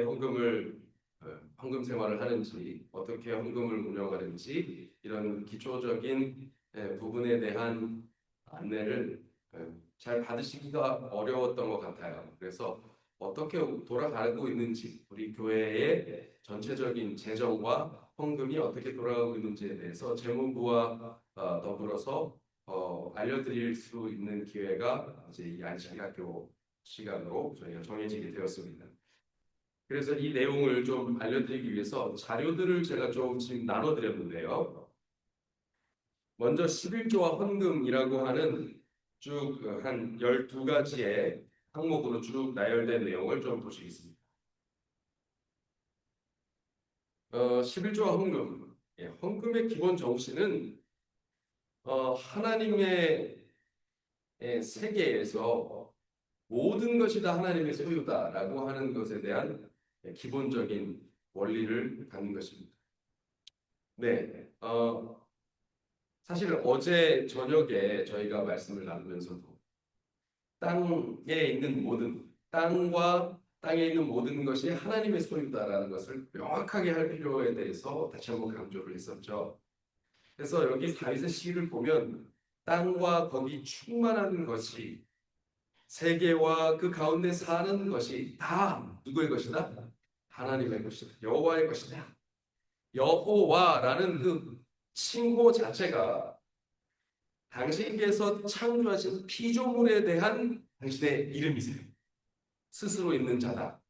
헌금을 헌금 생활을 하는지 어떻게 헌금을 운영하는지 이런 기초적인 부분에 대한 안내를 잘 받으시기가 어려웠던 것 같아요. 그래서 어떻게 돌아가고 있는지 우리 교회의 전체적인 재정과 헌금이 어떻게 돌아가고 있는지에 대해서 재무부와 더불어서 알려드릴 수 있는 기회가 이제 이 안식학교 시간으로 저희가 정해지게 되었습니다. 그래서 이 내용을 좀 알려드리기 위해서 자료들을 제가 좀 지금 나눠드렸는데요. 먼저 11조와 헌금이라고 하는 쭉 한 12가지의 항목으로 쭉 나열된 내용을 좀 보시겠습니다. 11조와 헌금. 예, 헌금의 기본 정신은 하나님의 세계에서 모든 것이 다 하나님의 소유다라고 하는 것에 대한 기본적인 원리를 갖는 것입니다. 네, 사실 어제 저녁에 저희가 말씀을 나누면서도 땅에 있는 모든 땅과 땅에 있는 모든 것이 하나님의 소유다라는 것을 명확하게 할 필요에 대해서 다시 한번 강조를 했었죠. 그래서 여기 다윗의 시를 보면 땅과 거기 충만한 것이 세계와 그 가운데 사는 것이 다 누구의 것이다? 하나님의 것이다. 여호와의 것이다. 여호와라는 그 칭호 자체가 당신께서 창조하신 피조물에 대한 당신의 이름이세요. 스스로 있는 자다.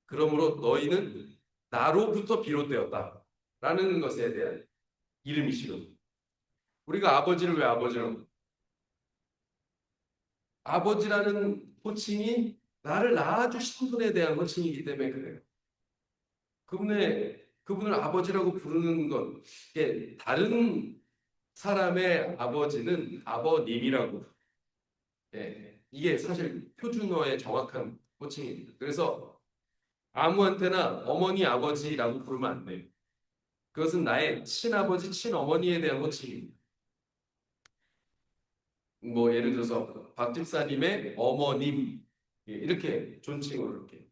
그러므로 너희는 나로부터 비롯되었다. 라는 것에 대한 이름이시거든요. 우리가 아버지를 왜 아버지라고? 아버지라는 호칭이 나를 낳아주신 분에 대한 호칭이기 때문에 그래요. 그분을 아버지라고 부르는 것, 이게 다른 사람의 아버지는 아버님이라고. 예, 이게 사실 표준어의 정확한 호칭입니다. 그래서 아무한테나 어머니, 아버지라고 부르면 안 돼요. 그것은 나의 친아버지, 친어머니에 대한 호칭입니다. 뭐 예를 들어서 박 집사님의 어머님 이렇게 존칭으로 이렇게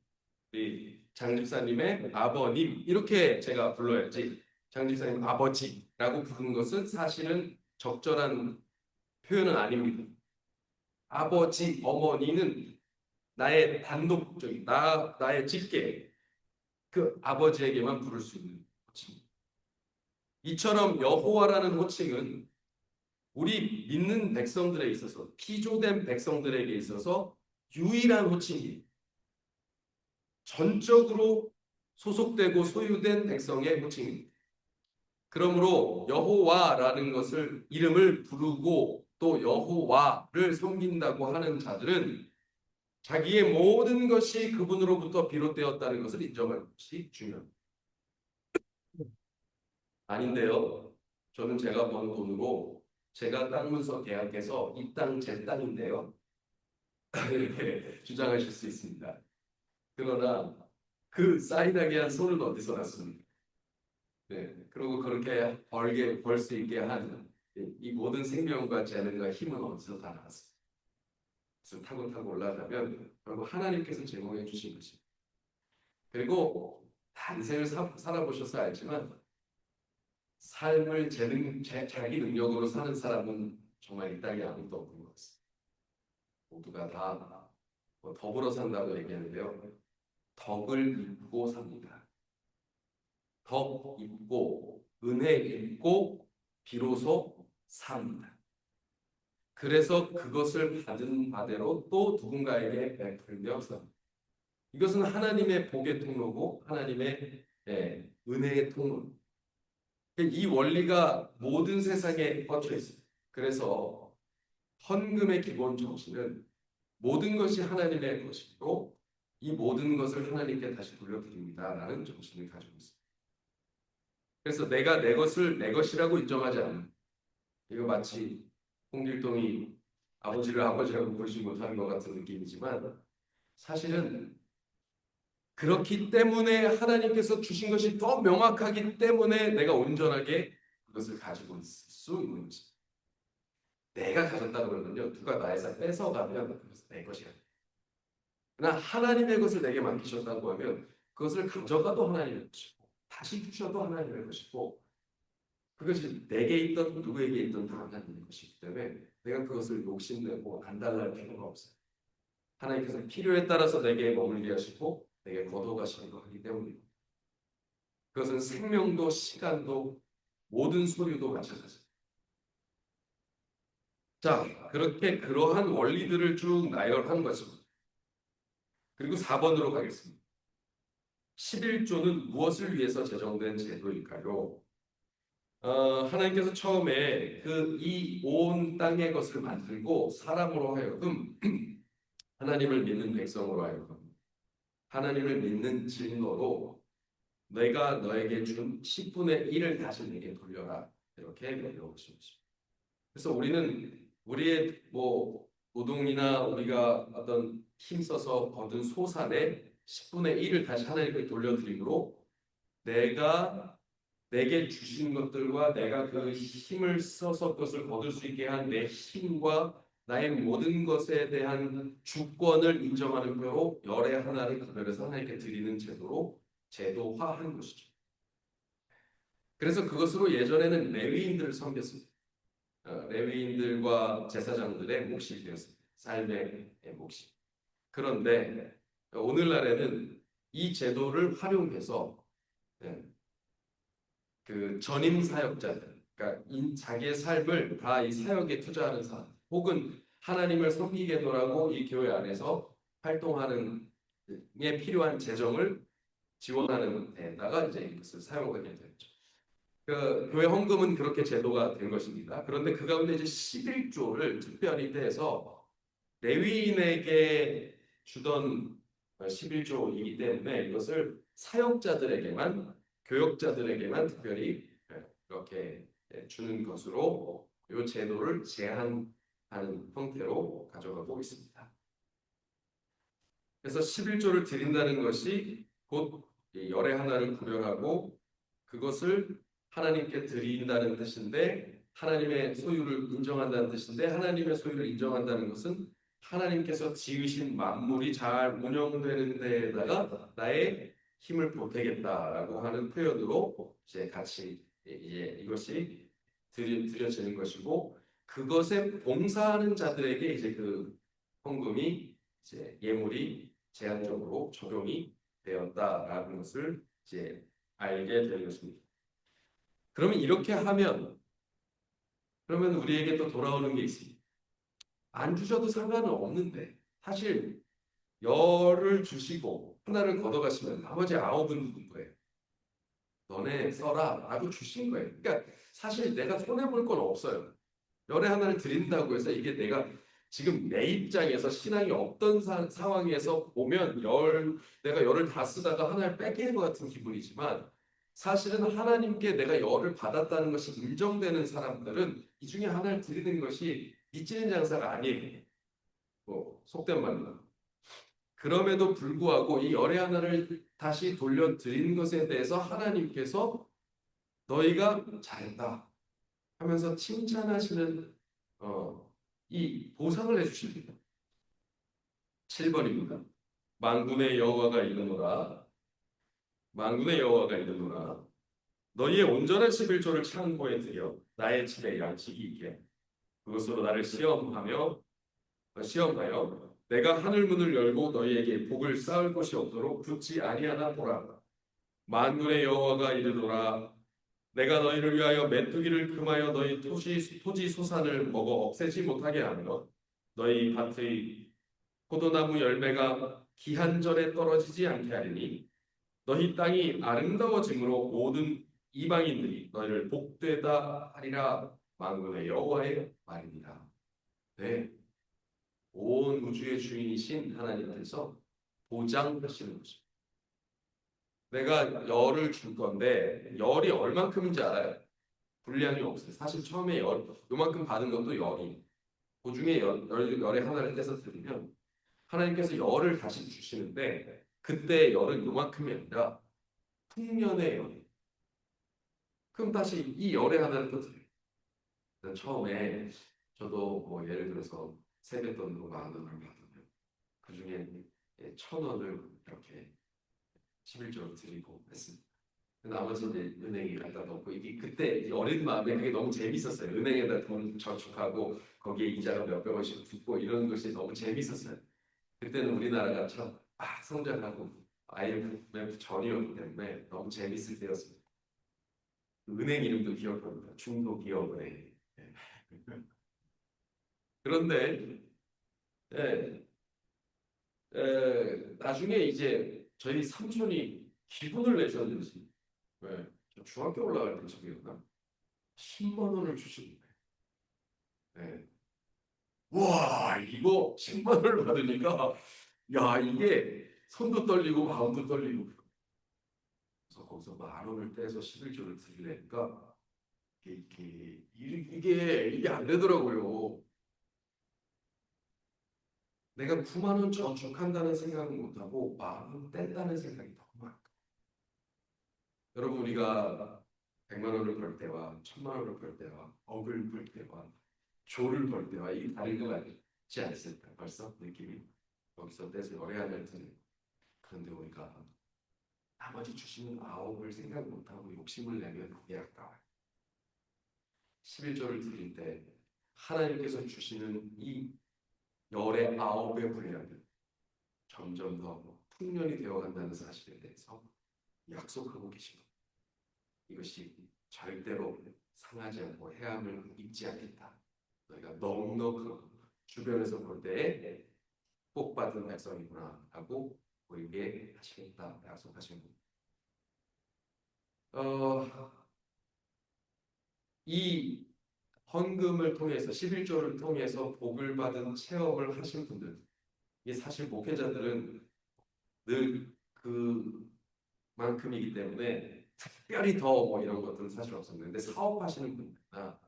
우리 장 집사님의 아버님 이렇게 제가 불러야지 장 집사님 아버지라고 부르는 것은 사실은 적절한 표현은 아닙니다. 아버지, 어머니는 나의 단독적인 나의 직계 그 아버지에게만 부를 수 있는 호칭. 이처럼 여호와라는 호칭은 우리 믿는 백성들에 있어서 피조된 백성들에게 있어서 유일한 호칭이 전적으로 소속되고 소유된 백성의 호칭입니다. 그러므로 여호와라는 것을 이름을 부르고 또 여호와를 섬긴다고 하는 자들은 자기의 모든 것이 그분으로부터 비롯되었다는 것을 인정하는 것이 중요합니다. 아닌데요. 저는 제가 번 돈으로 제가 땅 문서 계약해서 이 땅 제 땅인데요. 이렇게 주장하실 수 있습니다. 그러나 그 사인하게 한 손은 어디서 났습니까? 네, 그리고 그렇게 벌 수 있게 한 이 모든 생명과 재능과 힘은 어디서 다 나왔습니까? 그래서 타고 올라가면 결국 하나님께서 제공해 주신 것입니다. 그리고 다 인생을 살아보셔서 알지만 삶을 자기 능력으로 사는 사람은 정말 이 땅에 아무도 없는 것 같습니다. 모두가 다뭐 더불어 산다고 얘기하는데요. 덕을 입고 삽니다. 덕 입고 은혜 입고 비로소 삽니다. 그래서 그것을 받은 바대로 또 누군가에게 베풀며 삽니다. 이것은 하나님의 복의 통로고 하나님의 은혜의 통로. 이 원리가 모든 세상에 뻗쳐 있습니다. 그래서 헌금의 기본 정신은 모든 것이 하나님의 것이고 이 모든 것을 하나님께 다시 돌려드립니다라는 정신을 가지고 있습니다. 그래서 내가 내 것을 내 것이라고 인정하지 않는 이거 마치 홍길동이 아버지를 아버지라고 부르지 못하는 것 같은 느낌이지만 사실은 그렇기 때문에 하나님께서 주신 것이 더 명확하기 때문에 내가 온전하게 그것을 가지고 있을 수 있는 것입니다. 내가 가졌다 그러면요. 누가 나에서 뺏어가면 그것은 내 것이야. 그러나 하나님의 것을 내게 맡기셨다고 하면 그것을 가져가도 하나님의 것이고 다시 주셔도 하나님의 것이고 그것이 내게 있던 누구에게 있던 다 하나님의 것이기 때문에 내가 그것을 욕심내고 안달날 필요가 없어요. 하나님께서 필요에 따라서 내게 머물게 하시고 내게 거둬가시기도 하기 때문입니다. 그것은 생명도 시간도 모든 소유도 마찬가지입니다. 자, 그렇게 그러한 원리들을 쭉 나열한 것입니다. 그리고 4번으로 가겠습니다. 11조는 무엇을 위해서 제정된 제도일까요? 하나님께서 처음에 그 이 온 땅의 것을 만들고 사람으로 하여금 하나님을 믿는 백성으로 하여금 하나님을 믿는 진노로 내가 너에게 준 10분의 1을 다시 내게 돌려라 이렇게 명령하신 것입니다. 그래서 우리는 우리의 뭐 노동이나 우리가 어떤 힘써서 거둔 소산의 10분의 1을 다시 하나님께 돌려드림으로 내가 내게 주신 것들과 내가 그 힘을 써서 그것을 거둘 수 있게 한 내 힘과 나의 모든 것에 대한 주권을 인정하는 표로 열의 하나를 구별해서 하나님께 드리는 제도로 제도화한 것이죠. 그래서 그것으로 예전에는 레위인들을 섬겼습니다. 레위인들과 제사장들의 몫이 되었습니다. 삶의 몫이. 그런데 오늘날에는 이 제도를 활용해서 예, 그 전임 사역자들, 그러니까 자기의 삶을 다 이 사역에 투자하는 사람, 혹은 하나님을 섬기겠노라고 이 교회 안에서 활동하는 에 필요한 재정을 지원하는 데다가 이제 이것을 사용하게 되죠. 그 교회 헌금은 그렇게 제도가 된 것입니다. 그런데 그 가운데 이제 11조를 특별히 떼서 레위인에게 주던 11조이기 때문에 이것을 사역자들에게만 교역자들에게만 특별히 이렇게 주는 것으로 이 제도를 제한하는 형태로 가져가고 있습니다. 그래서 11조를 드린다는 것이 곧 열의 하나를 구별하고 그것을 하나님께 드린다는 뜻인데 하나님의 소유를 인정한다는 뜻인데 하나님의 소유를 인정한다는 것은 하나님께서 지으신 만물이 잘 운영되는 데에다가 나의 힘을 보태겠다라고 하는 표현으로 이제 같이 이제 이것이 드려지는 것이고 그것에 봉사하는 자들에게 이제 그 헌금이 이제 예물이 제한적으로 적용이 되었다라는 것을 이제 알게 되는 것입니다. 그러면 이렇게 하면 그러면 우리에게 또 돌아오는 게 있습니다. 안 주셔도 상관은 없는데 사실 열을 주시고 하나를 걷어가시면 나머지 9은 누군 거예요? 너네 써라 라고 주신 거예요. 그러니까 사실 내가 손해볼 건 없어요. 열의 하나를 드린다고 해서 이게 내가 지금 내 입장에서 신앙이 없던 상황에서 보면 내가 열을 다 쓰다가 하나를 뺏기는 것 같은 기분이지만 사실은 하나님께 내가 열을 받았다는 것이 인정되는 사람들은 이 중에 하나를 드리는 것이 빚지는 장사가 아니에요. 뭐 속된 말로. 그럼에도 불구하고 이 열의 하나를 다시 돌려드리는 것에 대해서 하나님께서 너희가 잘했다 하면서 칭찬하시는 이 보상을 해주십니다. 7번입니다. 만군의 여호와가 이르노라 만군의 여호와가 이르노라 너희의 온전한 11조를 창고에 들여 나의 집에 양식이 있게 그것으로 나를 시험하여 내가 하늘 문을 열고 너희에게 복을 쌓을 것이 없도록 붙지 아니하나 보라. 만군의 여호와가 이르노라 내가 너희를 위하여 메뚜기를 금하여 너희 토지 소산을 먹어 없애지 못하게 하며 너희 밭의 포도나무 열매가 기한절에 떨어지지 않게 하리니 너희 땅이 아름다워짐으로 모든 이방인들이 너희를 복되다 하리라. 만군의 여호와의 말입니다. 네, 온 우주의 주인이신 하나님께서 보장하시는 것입니다. 내가 열을 줄 건데 열이 얼만큼인지 알아요? 분량이 없어요. 사실 처음에 요만큼 받은 것도 열이 그 중에 열의 하나를 떼서 드리면 하나님께서 열을 다시 주시는데 그때 열은 요만큼이 아니라 풍년의 열. 그럼 다시 이 열의 하나를 또 드려요. 처음에 저도 뭐 예를 들어서 세뱃돈으로 10,000원을 받으면 그 중에 1,000원을 이렇게 11조를 드리고 했습니다. 나머지 이제 은행에 갖다 놓고 이게 그때 어린 마음에 그게 너무 재밌었어요. 은행에다 돈 저축하고 거기에 이자가 몇백 원씩 붙고 이런 것이 너무 재밌었어요. 그때는 우리나라가 참 성장하고 IMF 전이었기 때문에 너무 재밌을 때였습니다. 은행 이름도 기억합니다. 중도기업은행. 예. 그런데 예, 나중에 이제 저희 삼촌이 기분을 내셨는지 저 중학교 올라갈 때쯤이었나 10만 원을 주시는 거예요. 예. 와 이거 10만 원을 받으니까 야 이게 손도 떨리고 마음도 떨리고 그래서 거기서 만 원을 떼서 11조를 드리려니까 이게 안 되더라고요. 내가 9만 원 저축한다는 생각은 못하고 만 원 뗀다는 생각이 더 많아. 여러분 우리가 100만 원을 벌 때와 1000만 원을 벌 때와 억을 벌 때와 조를 벌 때와 이게 다른 것 같지 않습니까? 벌써 느낌이 거기서 떼서 열애할 때는 그런데 우리가 나머지 주시는 아홉을 생각 못하고 욕심을 내면 그게 아까워요. 11조를 드릴 때 하나님께서 주시는 이 열의 아홉의 분량은 점점 더 풍년이 되어간다는 사실에 대해서 약속하고 계십니다. 이것이 절대로 상하지 않고 해함을 입지 않겠다. 너희가 넉넉하고 주변에서 볼 때에 복 받은 백성이구나 하고 우리에게 하시겠다 약속하신 분. 이 헌금을 통해서 11조를 통해서 복을 받은 체험을 하신 분들, 이게 사실 목회자들은 늘 그만큼이기 때문에 특별히 더 뭐 이런 것들은 사실 없었는데 사업하시는 분들이나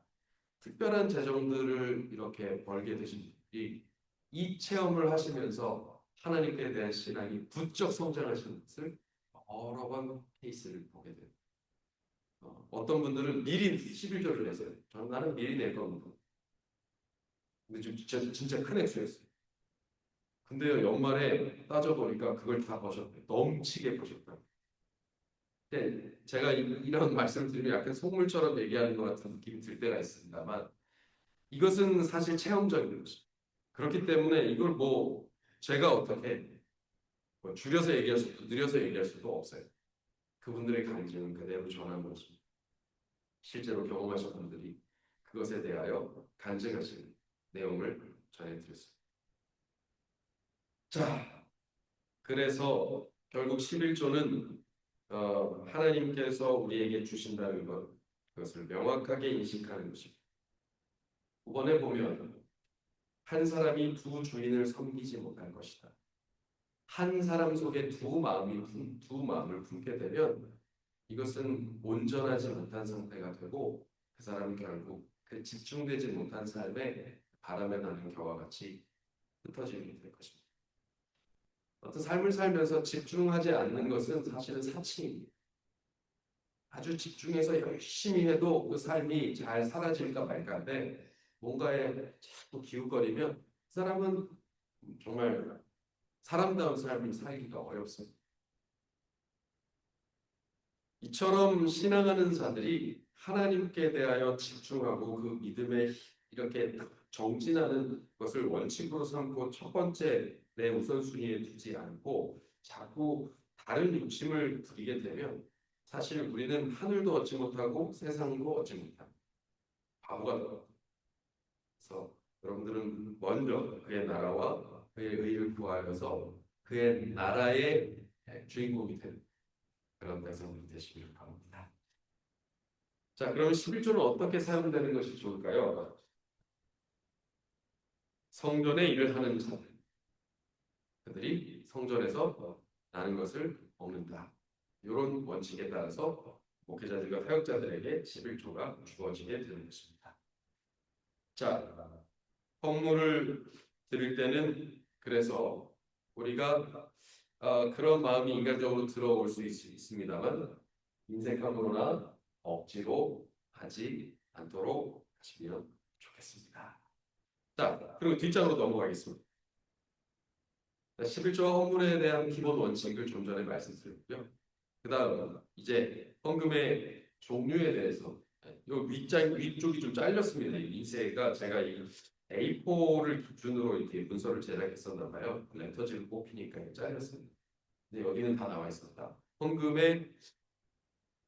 특별한 재정들을 이렇게 벌게 되신 분들이 이 체험을 하시면서 하나님께 대한 신앙이 부쩍 성장하시는 것을 여러 번 케이스를 보게 돼요. 어떤 분들은 미리 11조를 내세요. 저는 나는 미리 낼 겁니다. 근데 좀 진짜 큰 액수였어요. 근데요 연말에 따져보니까 그걸 다 버셨대요. 넘치게 버셨다. 근데 제가 이런 말씀을 드리면 약간 속물처럼 얘기하는 것 같은 느낌이 들 때가 있습니다만 이것은 사실 체험적인 것이죠. 그렇기 때문에 이걸 뭐 제가 어떻게 뭐 줄여서 얘기할 수도 늘려서 얘기할 수도 없어요. 그분들의 간증은 그대로 전한 것입니다. 실제로 경험하신 분들이 그것에 대하여 간증하신 내용을 전해드렸습니다. 자, 그래서 결국 11조는 하나님께서 우리에게 주신다는 것, 그것을 명확하게 인식하는 것입니다. 9번에 보면 한 사람이 두 주인을 섬기지 못할 것이다. 한 사람 속에 두 마음을 품게 되면 이것은 온전하지 못한 상태가 되고 그 사람은 결국 그 집중되지 못한 삶에 바람에 나는 겨와 같이 흩어지게 될 것입니다. 어떤 삶을 살면서 집중하지 않는 것은 사실은 사치입니다. 아주 집중해서 열심히 해도 그 삶이 잘 사라질까 말까인데 뭔가에 자꾸 기웃거리면 그 사람은 정말 사람다운 삶을 살기가 어렵습니다. 이처럼 신앙하는 자들이 하나님께 대하여 집중하고 그 믿음에 이렇게 정진하는 것을 원칙으로 삼고 첫 번째 내 우선순위에 두지 않고 자꾸 다른 욕심을 부리게 되면 사실 우리는 하늘도 얻지 못하고 세상도 얻지 못합니다. 바보가 되어요. 그래서 여러분들은 먼저 그의 나라와 그의 의를 구하여서 그의 나라의 주인공이 되는 그런 백성들이 되시길 바랍니다. 자, 그럼 11조는 어떻게 사용되는 것이 좋을까요? 성전의 일을 하는 자들, 그들이 성전에서 나는 것을 먹는다. 이런 원칙에 따라서 목회자들과 사역자들에게 11조가 주어지게 되는 것입니다. 자, 헌물을 드릴 때는 그래서 우리가 그런 마음이 인간적으로 들어올 수 있습니다만 인색함으로나 억지로 하지 않도록 하시면 좋겠습니다. 자, 그리고 뒷장으로 넘어가겠습니다. 11조 헌금에 대한 기본 원칙을 좀 전에 말씀드렸고요. 그 다음 이제 헌금의 종류에 대해서 이 위쪽이 좀 잘렸습니다. 이 인쇄가 제가 이 A4를 기준으로 이렇게 문서를 제작했었나 봐요. 렌터지를 뽑히니까 잘렸습니다. 근데 여기는 다 나와 있었다. 헌금의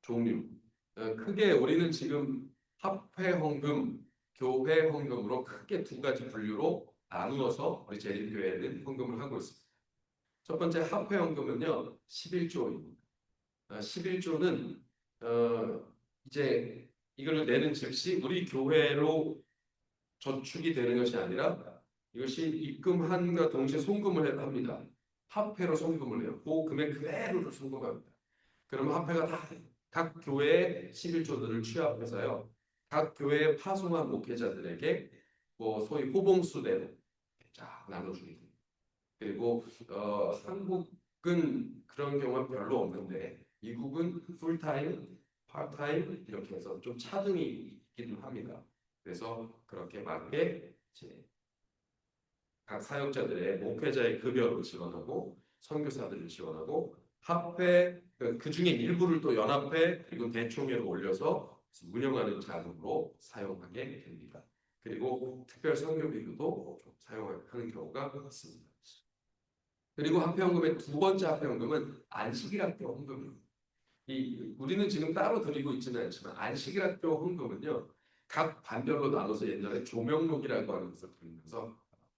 종류. 크게 우리는 지금 합회 헌금, 교회 헌금으로 크게 두 가지 분류로 나누어서 우리 재림교회는 헌금을 하고 있습니다. 첫 번째 합회 헌금은요, 11조입니다. 11조는 이제 이걸 내는 즉시 우리 교회로 저축이 되는 것이 아니라 이것이 입금한과 동시에 송금을 합니다. 합회로 송금을 해요. 그 금액 그대로를 송금합니다. 그러면 합회가 다 각 교회의 11조들을 취합해서요. 각 교회에 파송한 목회자들에게 뭐 소위 호봉수대로 쫙 나눠주게 됩니다. 그리고 한국은 그런 경우가 별로 없는데 미국은 풀타임, 파트타임 이렇게 해서 좀 차등이 있기도 합니다. 그래서 그렇게 맞게 이제 각 사역자들의 목회자의 급여를 지원하고 선교사들을 지원하고 합회 그 중에 일부를 또 연합회 그리고 대총회로 올려서 운영하는 자금으로 사용하게 됩니다. 그리고 특별 선교비도 좀 사용하는 경우가 있습니다. 그리고 합회헌금의 두 번째 합회헌금은 안식일학교 헌금입니다. 우리는 지금 따로 드리고 있지는 않지만 안식일학교 헌금은요 각 반별로 나눠서 옛날에 조명록이라고 하는 것을 드리면서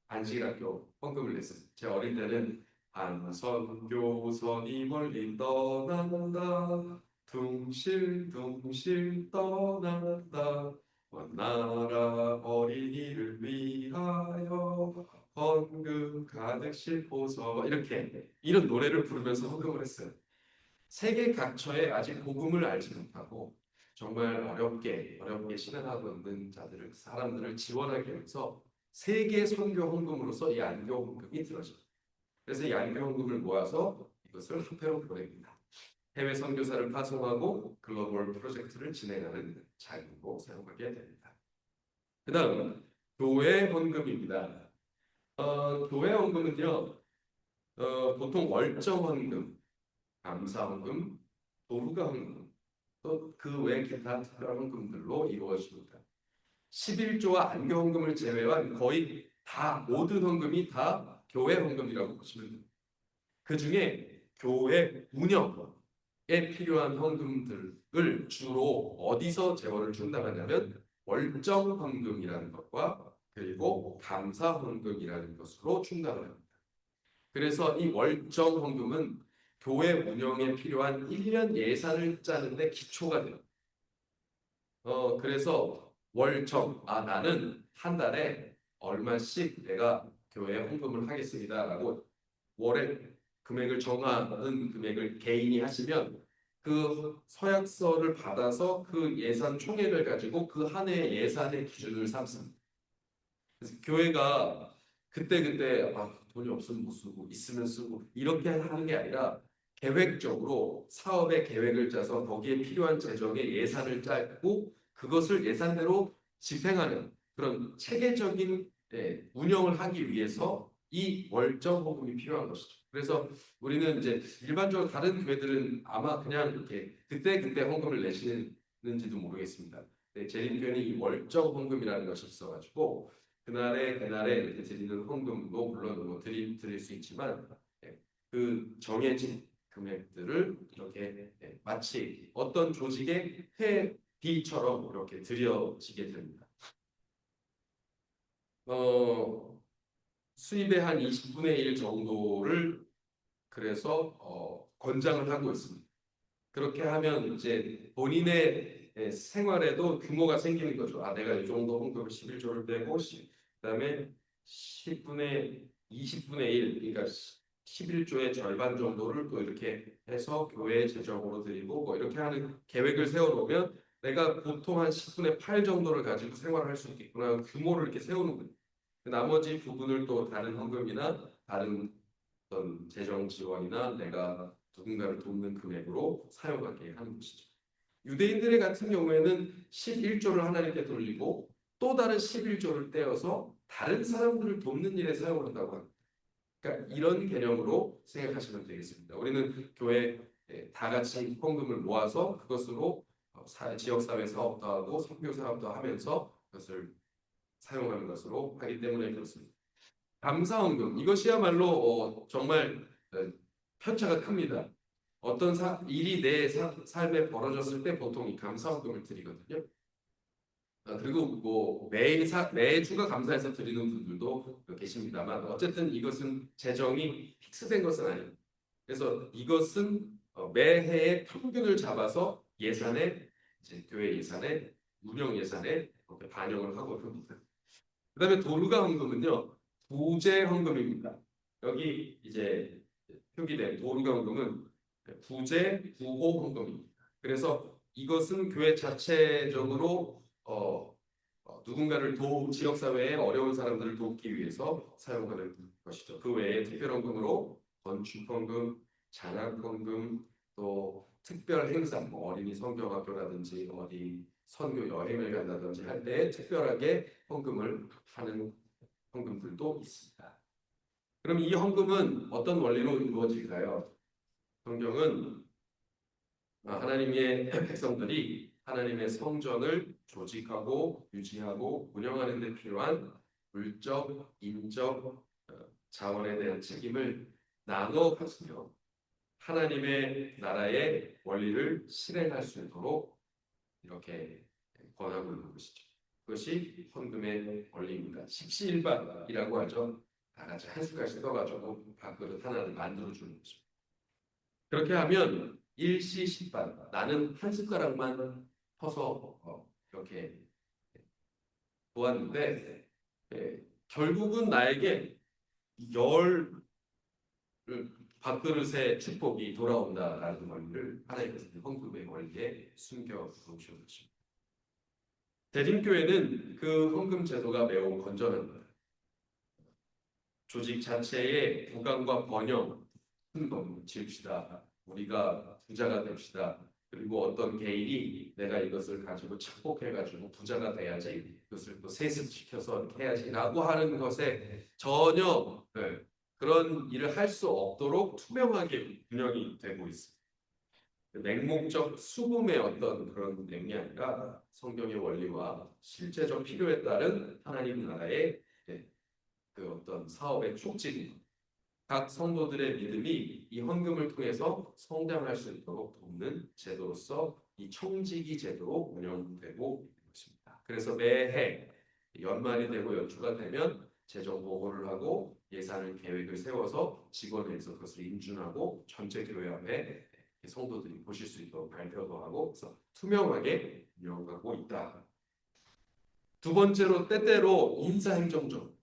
안식일학교 헌금을 냈어요. 제 어릴 때는 한선교선이 멀리 떠난다 둥실둥실 떠난다 먼 나라 어린이를 위하여 헌금 가득 싣고서 이렇게 이런 노래를 부르면서 헌금을 했어요. 세계 각처에 아직 복음을 알지 못하고 정말 어렵게 신앙하고 있는 사람들을 지원하기 위해서 세계 선교 헌금으로서 이 안교 헌금이 들어집니다. 그래서 이 안교 헌금을 모아서 이것을 합회로 보냅니다. 해외 선교사를 파송하고 글로벌 프로젝트를 진행하는 자금으로 사용하게 됩니다. 그 다음 교회 헌금입니다. 교회 헌금은요 보통 월정 헌금, 감사 헌금, 도루가 헌금, 또 그 외 기타 특별한 헌금들로 이루어집니다. 11조와 안교 헌금을 제외한 거의 다 모든 헌금이 다 교회 헌금이라고 보시면 됩니다. 그 중에 교회 운영에 필요한 헌금들을 주로 어디서 재원을 충당하냐면 월정 헌금이라는 것과 그리고 감사 헌금이라는 것으로 충당을 합니다. 그래서 이 월정 헌금은 교회 운영에 필요한 1년 예산을 짜는데 기초가 돼요. 그래서 월정, 나는 한 달에 얼마씩 내가 교회에 헌금을 하겠습니다라고 월에 금액을 정하는 금액을 개인이 하시면 그 서약서를 받아서 그 예산 총액을 가지고 그 한 해의 예산의 기준을 삼습니다. 그래서 교회가 그때그때 돈이 없으면 못 쓰고 있으면 쓰고 이렇게 하는 게 아니라 계획적으로 사업의 계획을 짜서 거기에 필요한 재정의 예산을 짜고 그것을 예산대로 집행하는 그런 체계적인 운영을 하기 위해서 이 월정 헌금이 필요한 것이죠. 그래서 우리는 이제 일반적으로 다른 교회들은 아마 그냥 이렇게 그때 헌금을 내시는지도 모르겠습니다. 재림교회는 이 월정 헌금이라는 것이 있어가지고 그날에 이렇게 드리는 헌금도 물론 뭐 드릴 수 있지만 그 정해진 금액들을 이렇게 마치 어떤 조직의 회비처럼 이렇게 드려지게 됩니다. 수입의 한 20분의 1 정도를 그래서 권장을 하고 있습니다. 그렇게 하면 이제 본인의 생활에도 규모가 생기는 거죠. 내가 이 정도 헌금을 11조를 떼고 그다음에 10분의 20분의 1 그러니까 11조의 절반 정도를 또 이렇게 해서 교회 재정으로 드리고 뭐 이렇게 하는 계획을 세워놓으면 내가 보통 한 10분의 8 정도를 가지고 생활을 할 수 있겠구나 규모를 이렇게 세우는 거예요. 나머지 부분을 또 다른 헌금이나 다른 어떤 재정 지원이나 내가 누군가를 돕는 금액으로 사용하게 하는 것이죠. 유대인들의 같은 경우에는 11조를 하나님께 돌리고 또 다른 11조를 떼어서 다른 사람들을 돕는 일에 사용한다고 합니다. 그러니까 이런 개념으로 생각하시면 되겠습니다. 우리는 교회 다 같이 헌금을 모아서 그것으로 지역사회 사업도 하고 선교 사업도 하면서 그것을 사용하는 것으로 하기 때문에 그렇습니다. 감사헌금 이것이야말로 정말 편차가 큽니다. 어떤 일이 내 삶에 벌어졌을 때 보통 이 감사헌금을 드리거든요. 그리고 뭐 매주가 감사해서 드리는 분들도 계십니다만 어쨌든 이것은 재정이 픽스된 것은 아닙니다. 그래서 이것은 매해의 평균을 잡아서 예산에 이제 교회 예산에 운영 예산에 이렇게 반영을 하고 합니다. 그다음에 도루가 헌금은요 부재 헌금입니다. 여기 이제 표기된 도루가 헌금은 부재 부호 헌금입니다. 그래서 이것은 교회 자체적으로 누군가를 지역 사회의 어려운 사람들을 돕기 위해서 사용하는 것이죠. 그 외에 특별헌금으로 건축헌금, 장학헌금, 또 특별 행사, 뭐 어린이 성경학교라든지 어디 선교 여행을 간다든지 할 때 특별하게 헌금을 하는 헌금들도 있습니다. 그럼 이 헌금은 어떤 원리로 이루어질까요? 성경은 하나님의 백성들이 하나님의 성전을 조직하고 유지하고 운영하는 데 필요한 물적, 인적 자원에 대한 책임을 나눠 가지며 하나님의 나라의 원리를 실행할 수 있도록 이렇게 권하고 있는 것이죠. 그것이 헌금의 원리입니다. 십시일반이라고 하죠. 다 같이 한 숟갈씩 떠가지고 밥그릇 하나를 만들어 주는 것입니다. 그렇게 하면 일시십반 나는 한 숟가락만 퍼서 이렇게 보았는데 결국은 나에게 열 밥그릇의 축복이 돌아온다라는 원리를 하나님께서 헌금의 원리에 숨겨 놓으신 것입니다. 대림교회는 그 헌금 제도가 매우 건전합니다. 조직 자체의 부강과 번영, 큰돈 지읍시다. 우리가 부자가 됩시다. 그리고 어떤 개인이 내가 이것을 가지고 착복해가지고 부자가 돼야지 이것을 또 세습시켜서 해야지라고 하는 것에 전혀 그런 일을 할 수 없도록 투명하게 운영이 되고 있습니다. 맹목적 수금의 어떤 그런 내용이 아니라 성경의 원리와 실제적 필요에 따른 하나님 나라의 그 어떤 사업의 촉진, 각 성도들의 믿음이 이 헌금을 통해서 성장할 수 있도록 돕는 제도로서 이 청지기 제도로 운영되고 있는 것입니다. 그래서 매해 연말이 되고 연초가 되면 재정 보고를 하고 예산을 계획을 세워서 직원에서 그것을 인준하고 전체 교회 앞에 성도들이 보실 수 있도록 발표도 하고 그래서 투명하게 운영하고 있다. 두 번째로 때때로 인사행정적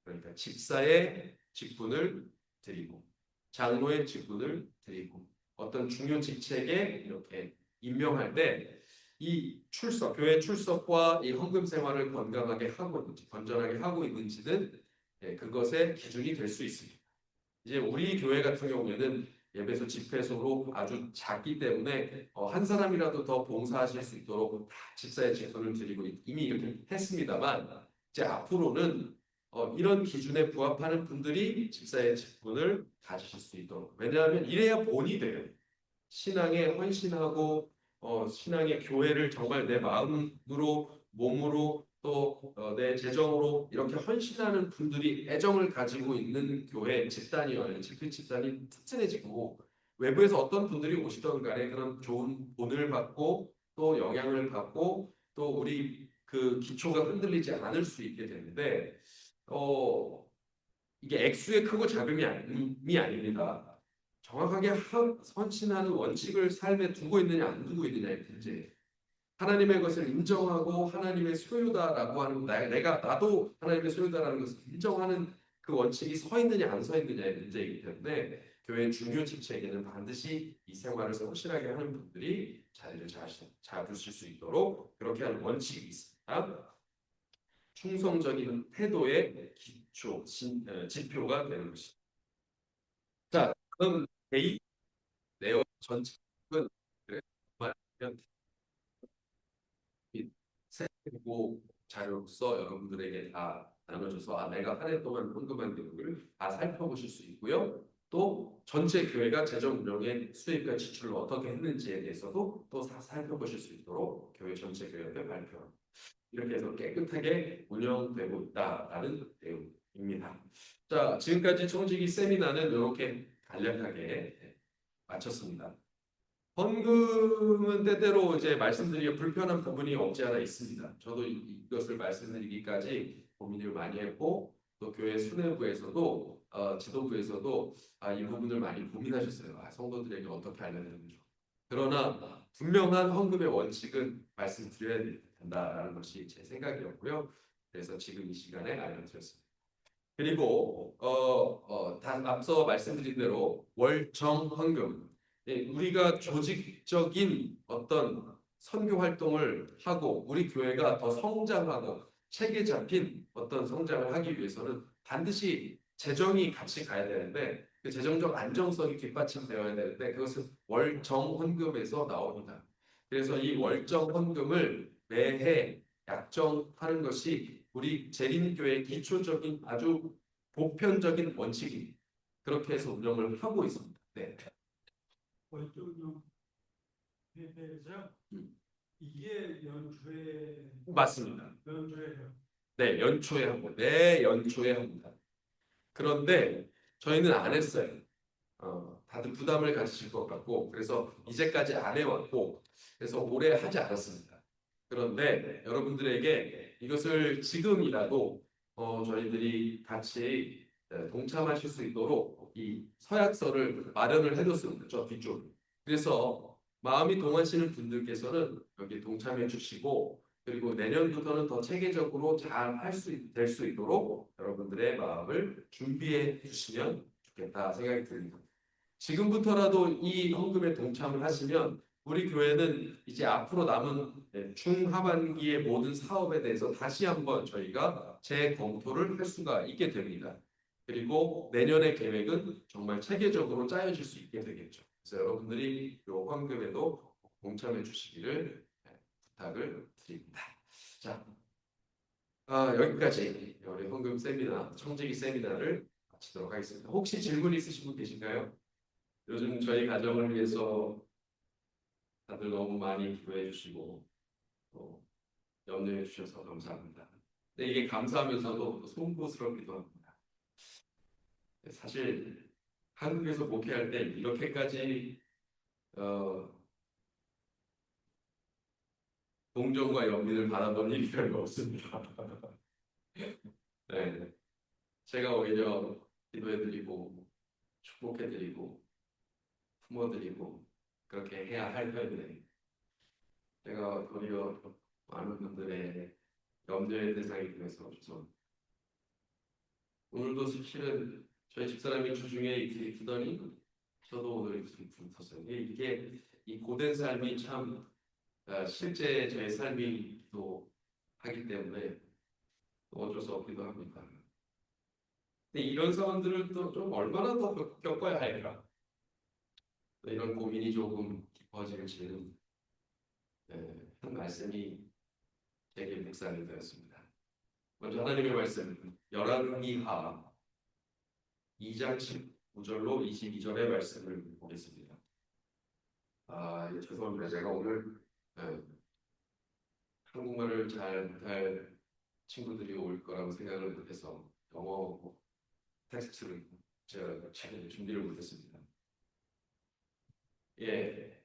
그러니까 집사의 직분을 드리고 장로의 직분을 드리고 어떤 중요 직책에 이렇게 임명할 때 이 출석, 교회 출석과 이 헌금 생활을 건강하게 하고 있는지 건전하게 하고 있는지는 그것의 기준이 될 수 있습니다. 이제 우리 교회 같은 경우에는 예배소 집회소로 아주 작기 때문에 한 사람이라도 더 봉사하실 수 있도록 집사의 직분을 드리고 이미 이렇게 했습니다만 이제 앞으로는 이런 기준에 부합하는 분들이 집사의 직분을 가지실 수 있도록 왜냐하면 이래야 본이 돼요. 신앙에 헌신하고 신앙의 교회를 정말 내 마음으로 몸으로 또 내 재정으로 이렇게 헌신하는 분들이 애정을 가지고 있는 교회 집단이어야 그 집단이 튼튼해지고 외부에서 어떤 분들이 오시던 간에 그런 좋은 본을 받고 또 영향을 받고 또 우리 그 기초가 흔들리지 않을 수 있게 되는데 이게 액수의 크고 작음이 아닙니다. 정확하게 헌신하는 원칙을 삶에 두고 있느냐 안 두고 있느냐의 문제. 하나님의 것을 인정하고 하나님의 소유다라고 하는 나도 하나님의 소유다라는 것을 인정하는 그 원칙이 서 있느냐 안 서 있느냐의 문제이기 때문에 교회 중요 직책에는 반드시 이 생활을 성실하게 하는 분들이 자리를 잡으실 수 있도록 그렇게 하는 원칙이 있습니다. 충성적인 태도의 기초 지표가 되는 것입니다. 자, 그럼 개인 내용 전체는 정말 새 보고 자료로서 여러분들에게 다 나눠줘서 내가 한 해 동안 헌금한 내역을 다 살펴보실 수 있고요. 또 전체 교회가 재정 운영의 수입과 지출을 어떻게 했는지에 대해서도 또 살펴보실 수 있도록 교회 전체 교회에 발표합니다. 이렇게 해서 깨끗하게 운영되고 있다라는 내용입니다. 자, 지금까지 청지기 세미나는 이렇게 간략하게 마쳤습니다. 헌금은 때때로 이제 말씀드리기 불편한 부분이 없지 않아 있습니다. 저도 이것을 말씀드리기까지 고민을 많이 했고 또 교회 수뇌부에서도 지도부에서도 이 부분을 많이 고민하셨어요. 성도들에게 어떻게 알려드리는지. 그러나 분명한 헌금의 원칙은 말씀드려야 된다라는 것이 제 생각이었고요. 그래서 지금 이 시간에 알려드렸습니다. 그리고 다 앞서 말씀드린 대로 월정 헌금, 우리가 조직적인 어떤 선교 활동을 하고 우리 교회가 더 성장하고 체계 잡힌 어떤 성장을 하기 위해서는 반드시 재정이 같이 가야 되는데 그 재정적 안정성이 뒷받침되어야 되는데 그것은 월정 헌금에서 나옵니다. 그래서 이 월정 헌금을 매해 약정하는 것이 우리 재림교회의 기초적인 아주 보편적인 원칙입니다. 그렇게 해서 운영을 하고 있습니다. 네. 월정용 회사 이게 연초에 맞습니다. 연초에요. 네, 연초에 하고 매 연초에 합니다. 그런데 저희는 안 했어요. 다들 부담을 가지실 것 같고 그래서 이제까지 안 해왔고 그래서 올해 하지 않았습니다. 그런데 여러분들에게 이것을 지금이라도 저희들이 같이 동참하실 수 있도록 이 서약서를 마련을 해뒀습니다. 저 뒤쪽. 그래서 마음이 동하시는 분들께서는 여기 동참해 주시고 그리고 내년부터는 더 체계적으로 잘 될 수 있도록 여러분들의 마음을 준비해 주시면 좋겠다 생각이 듭니다. 지금부터라도 이 헌금에 동참을 하시면 우리 교회는 이제 앞으로 남은 중하반기의 모든 사업에 대해서 다시 한번 저희가 재검토를 할 수가 있게 됩니다. 그리고 내년의 계획은 정말 체계적으로 짜여질 수 있게 되겠죠. 그래서 여러분들이 이 헌금에도 동참해 주시기를 부탁을 드립니다. 자, 여기까지 우리 헌금 세미나, 청지기 세미나를 마치도록 하겠습니다. 혹시 질문 있으신 분 계신가요? 요즘 저희 가정을 위해서 다들 너무 많이 기도해 주시고 또 염려해 주셔서 감사합니다. 근데 이게 감사하면서도 송구스럽기도 합니다. 사실 한국에서 목회할 때 이렇게까지 동정과 연민을 받아본 일이 별로 없습니다. 네, 제가 오히려 기도해드리고 축복해드리고 품어드리고 그렇게 해야 할 터인데 제가 오히려 많은 분들의 염려의 대상이 되어서 죄송합니다. 오늘도 사실은 저희 집사람이 주중에 입술이 푸더니 저도 오늘 입술이 붓었어요. 이게 이 고된 삶이 참 실제 저의 삶이기도 하기 때문에 어쩔 수 없기도 합니다. 근데 이런 상황들을 또 좀 얼마나 더 겪어야 할까? 이런 고민이 조금 깊어지는 한 말씀이 제게 묵상이 되었습니다. 먼저 하나님의 말씀 열왕기하 2장 19절로 22절의 말씀을 보겠습니다. 죄송합니다. 제가 오늘 한국말을 잘 못할 친구들이 올 거라고 생각을 못해서 영어 텍스트를 제가 잘 준비를 못했습니다. 예,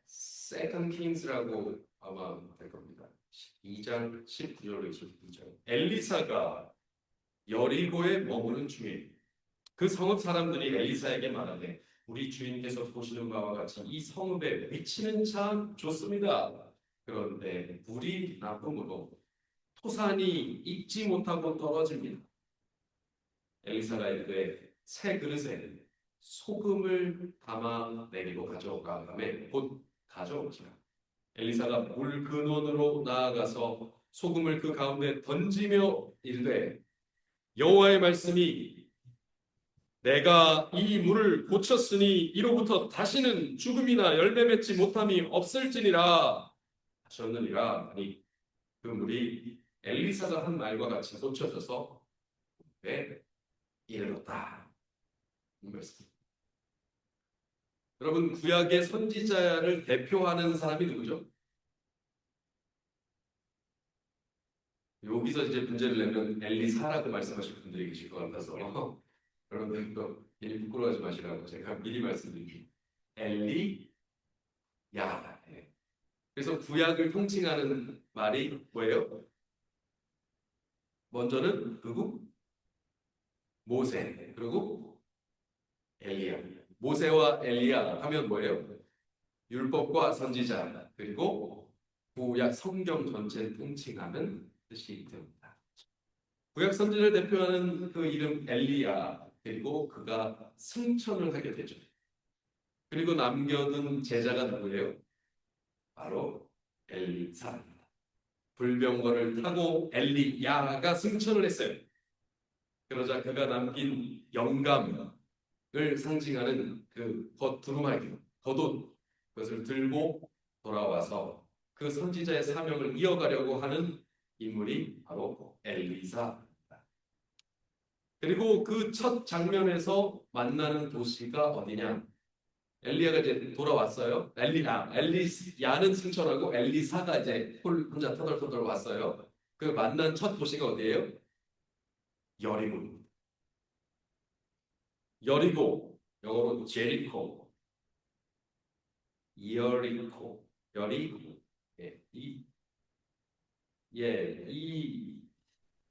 Second Kings라고 아마 될 겁니다. 2장 19절로 22절. 엘리사가 여리고에 머무는 중에 그 성읍 사람들이 엘리사에게 말하되 우리 주인께서 보시는 바와 같이 이 성읍의 위치는 참 좋습니다. 그런데 물이 나쁨으로 토산이 익지 못하고 떨어집니다. 엘리사가 이르되 새 그릇에 소금을 담아 내리고 가져오라 하매 곧 가져오지라. 엘리사가 물 근원으로 나아가서 소금을 그 가운데 던지며 이르되 여호와의 말씀이 내가 이 물을 고쳤으니 이로부터 다시는 죽음이나 열매 맺지 못함이 없을지니라 하셨느니라. 아니 그 물이 엘리사가 한 말과 같이 쏟쳐져서 네, 이르렀다. 이 말씀. 여러분 구약의 선지자를 대표하는 사람이 누구죠? 여기서 이제 문제를 내면 엘리사라고 말씀하실 분들이 계실 것 같아서 여러분들 괜히 부끄러워하지 마시라고 제가 미리 말씀드릴게요. 엘리야. 예. 그래서 구약을 통칭하는 말이 뭐예요? 먼저는 누구? 모세. 그리고 엘리야. 모세와 엘리야 하면 뭐예요? 율법과 선지자 그리고 구약 성경 전체를 통칭하는 뜻이 됩니다. 구약 선지자를 대표하는 그 이름 엘리야 그리고 그가 승천을 하게 되죠. 그리고 남겨둔 제자가 누구예요? 바로 엘리사입니다. 불병거를 타고 엘리야가 승천을 했어요. 그러자 그가 남긴 영감을 상징하는 그 두루마기, 겉옷 그것을 들고 돌아와서 그 선지자의 사명을 이어가려고 하는 인물이 바로 엘리사입니다. 그리고 그 첫 장면에서 만나는 도시가 어디냐? 엘리야가 이제 돌아왔어요. 엘리야는 승천하고 엘리사가 이제 혼자 터덜터덜 왔어요. 그 만난 첫 도시가 어디예요? 여리고입니다. 여리고, 영어로 제리코, 여리고. 예, 이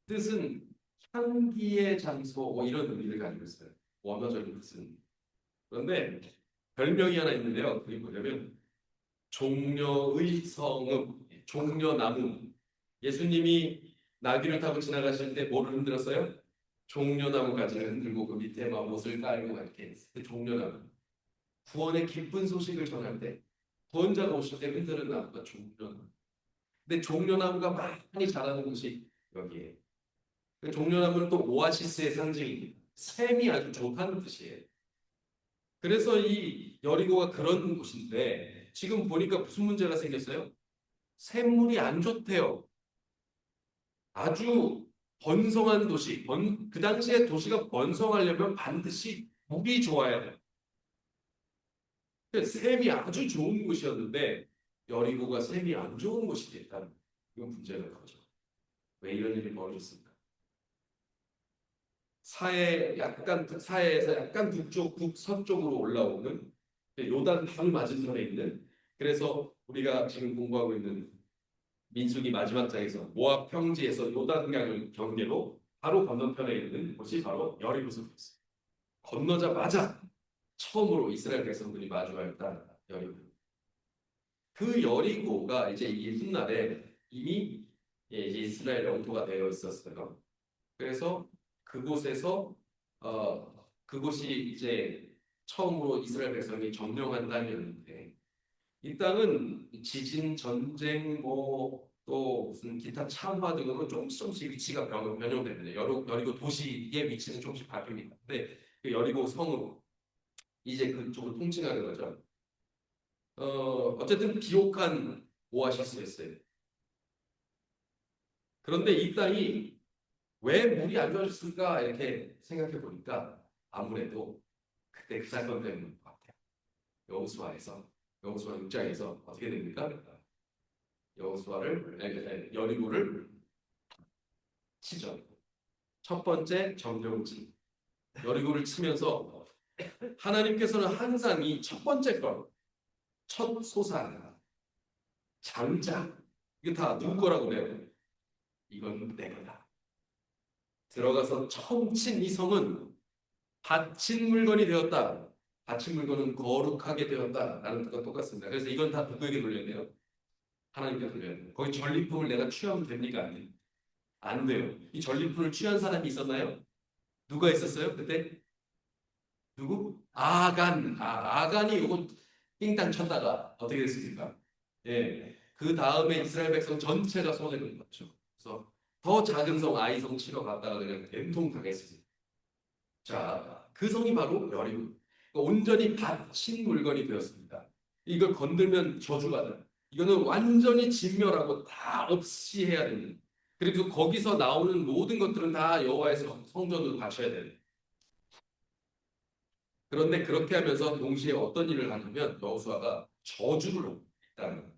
뜻은 향기의 장소 뭐 이런 의미를 가지고 있어요. 원어적인 뜻은. 그런데 별명이 하나 있는데요. 그게 뭐냐면 종려의 성읍, 종려나무. 예수님이 나귀를 타고 지나가실 때 뭐를 흔들었어요? 종려나무 가지를 흔들고 그 밑에 막 못을 깔고 이렇게 종려나무. 구원의 기쁜 소식을 전할 때 구원자가 오실 때 흔드는 나무가 종려나무. 근데 종려나무가 많이 자라는 곳이 여기에. 그 종려나무는 또 오아시스의 상징입니다. 샘이 아주 좋다는 뜻이에요. 그래서 이 여리고가 그런 곳인데 지금 보니까 무슨 문제가 생겼어요? 샘물이 안 좋대요. 아주 번성한 도시, 그 당시에 도시가 번성하려면 반드시 물이 좋아야 돼요. 샘이 아주 좋은 곳이었는데 여리고가 샘이 안 좋은 곳이 됐다는 이건 문제가 커져. 왜 이런 일이 벌어졌습니까? 사해에서 약간 북서쪽으로 올라오는 요단 바로 맞은편에 있는 그래서 우리가 지금 공부하고 있는 민수기 마지막 장에서 모압 평지에서 요단강을 경계로 바로 건너편에 있는 곳이 바로 여리고 성이었어요. 건너자마자 처음으로 이스라엘 백성들이 마주하였다 여리고. 그 여리고가 이제 이 훗날에 이미 이제 이스라엘 영토가 되어 있었어요. 그래서 그곳에서 그곳이 이제 처음으로 이스라엘 백성이 점령한 땅이었는데 이 땅은 지진, 전쟁, 뭐 또 무슨 기타 참화 등으로 조금씩 위치가 변형됩니다. 여리고 도시의 위치는 조금씩 바뀝니다. 근데 그 여리고 성으로 이제 그쪽을 통칭하는 거죠. 어쨌든 비옥한 오아시스였어요. 그런데 이 땅이 왜 물이 안 좋아졌을까 이렇게 생각해 보니까 아무래도 그때 그 사건 때문인 것 같아요. 여호수아 6장에서 어떻게 됩니까? 여리고를 치죠. 첫 번째 점령지 여리고를 치면서 하나님께서는 항상 이 첫 번째 첫 소산, 장자 이거 다 누구 거라고 그래요? 이건 내 거다. 들어가서 처음 친 이 성은 바친 물건이 되었다. 바친 물건은 거룩하게 되었다라는 것과 똑같습니다. 그래서 이건 다 누구에게 돌려야 돼요? 하나님께 돌려야 돼요. 거기 전리품을 내가 취하면 됩니까? 안 돼요. 안 돼요. 이 전리품을 취한 사람이 있었나요? 누가 있었어요? 그때? 누구? 아간이 이거 띵땅 쳤다가 어떻게 됐습니까? 예. 그 다음에 이스라엘 백성 전체가 손해를 봤죠. 그래서 더 작은 성 아이성 치러 갔다가 그냥 된통 당했습니다. 자, 그 성이 바로 여리고. 그러니까 온전히 바친 물건이 되었습니다. 이걸 건들면 저주받아요. 이거는 완전히 진멸하고 다 없이 해야 됩니다. 그리고 거기서 나오는 모든 것들은 다 여호와의 성전으로 바쳐야 돼요. 그런데 그렇게 하면서 동시에 어떤 일을 하냐면 여호수아가 저주를 합니다.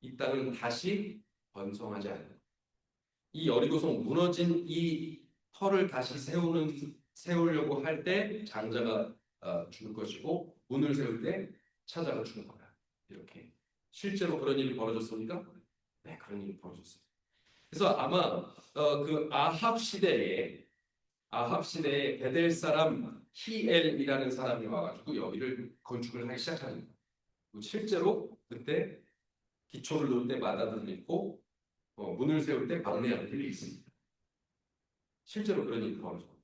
이 땅은 다시 번성하지 않는. 이 여리고성 무너진 이 터를 다시 세우려고 할 때 장자가 죽을 것이고 문을 세울 때 차자가 죽는 거야. 이렇게 실제로 그런 일이 벌어졌습니까? 네, 그런 일이 벌어졌어요. 그래서 아마 그 아합 시대에 베델 사람 히엘이라는 사람이 와가지고 여기를 건축을 하기 시작하는 거예요. 실제로 그때 기초를 놓을 때 마다들이 있고 문을 세울 때 방해하는 일이 있습니다. 실제로 그런 일이 벌어져요.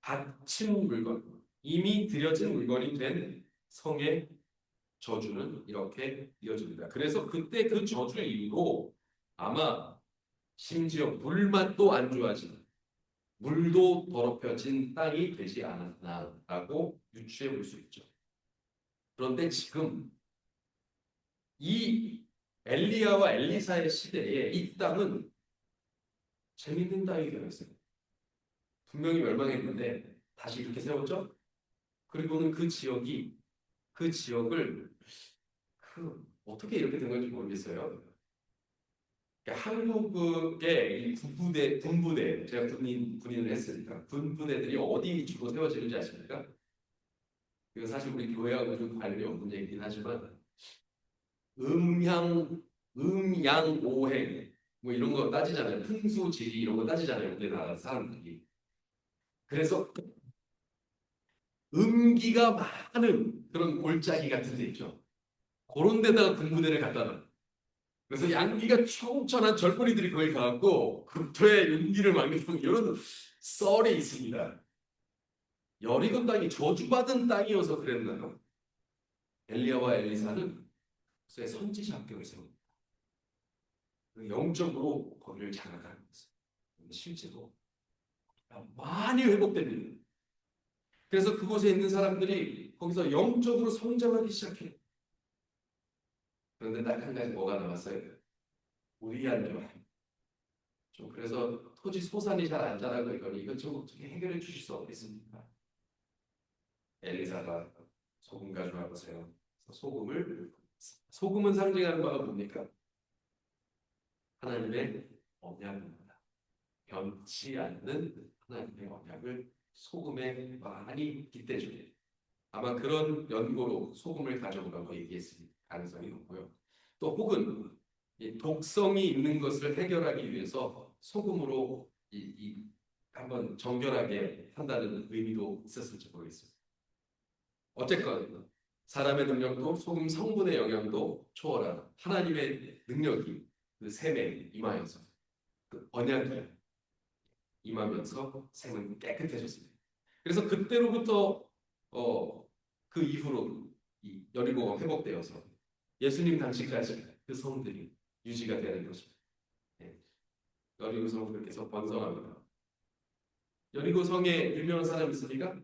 바친 물건, 이미 들여진 물건이 된 성의 저주는 이렇게 이어집니다. 그래서 그때 그 저주 이후로 아마 심지어 물맛도 안 좋아지는, 물도 더럽혀진 땅이 되지 않았나라고 유추해 볼 수 있죠. 그런데 지금 이 엘리야와 엘리사의 시대에 이 땅은 재밌는 땅이 되었어요. 분명히 멸망했는데 다시 이렇게 세웠죠. 그리고는 그 지역을 어떻게 이렇게 된 건지 모르겠어요. 그러니까 한국의 이 군부대, 제가 군인을 했으니까 군부대들이 어디 주로 세워지는지 아십니까? 이거 사실 우리 교회하고 좀 관련이 없는 얘기긴 하지만 음양 음양오행 뭐 이런 거 따지잖아요. 풍수 지리 이런 거 따지잖아요. 우리나라 사람들이. 그래서 음기가 많은 그런 골짜기 같은 데 있죠. 그런 데다가 군부대를 갖다 놔. 그래서 양기가 충천한 젊은이들이 거기 가갖고 국토의 윤기를 막는 이런 썰이 있습니다. 여리고 땅이 저주받은 땅이어서 그랬나요? 엘리야와 엘리사는 선지자 학교를 세웁니다. 영적으로 거기를 장악하는 거예요. 실제로 많이 회복됩니다. 그래서 그곳에 있는 사람들이 거기서 영적으로 성장하기 시작해요. 그런데 딱 한 가지 뭐가 나왔어요? 우리한 좀 그래서 토지 소산이 잘 안 자라고 있거니 이것 좀 어떻게 해결해 주실 수 없겠습니까? 엘리사가 소금 가져와 보세요. 소금은 상징하는 바가 뭡니까? 하나님의 언약입니다. 변치 않는 하나님의 언약을 소금에 많이 깃대줘요. 아마 그런 연고로 소금을 가져오라고 얘기했을 가능성이 높고요. 또 혹은 이 독성이 있는 것을 해결하기 위해서 소금으로 한번 정결하게 한다는 의미도 있었을지 모르겠습니다. 어쨌건 사람의 능력도 소금 성분의 영향도 초월한 하나님의 능력이 그 샘에 임하여서 그 언약이 임하면서 샘은 깨끗해졌습니다. 그래서 그때로부터 그 이후로 이 여리고가 회복되어서 예수님 당시까지 그 성들이 유지가 되는 것입니다. 예. 여리고 성은 그렇게 해서 번성합니다. 여리고 성에 유명한 사람 있습니까?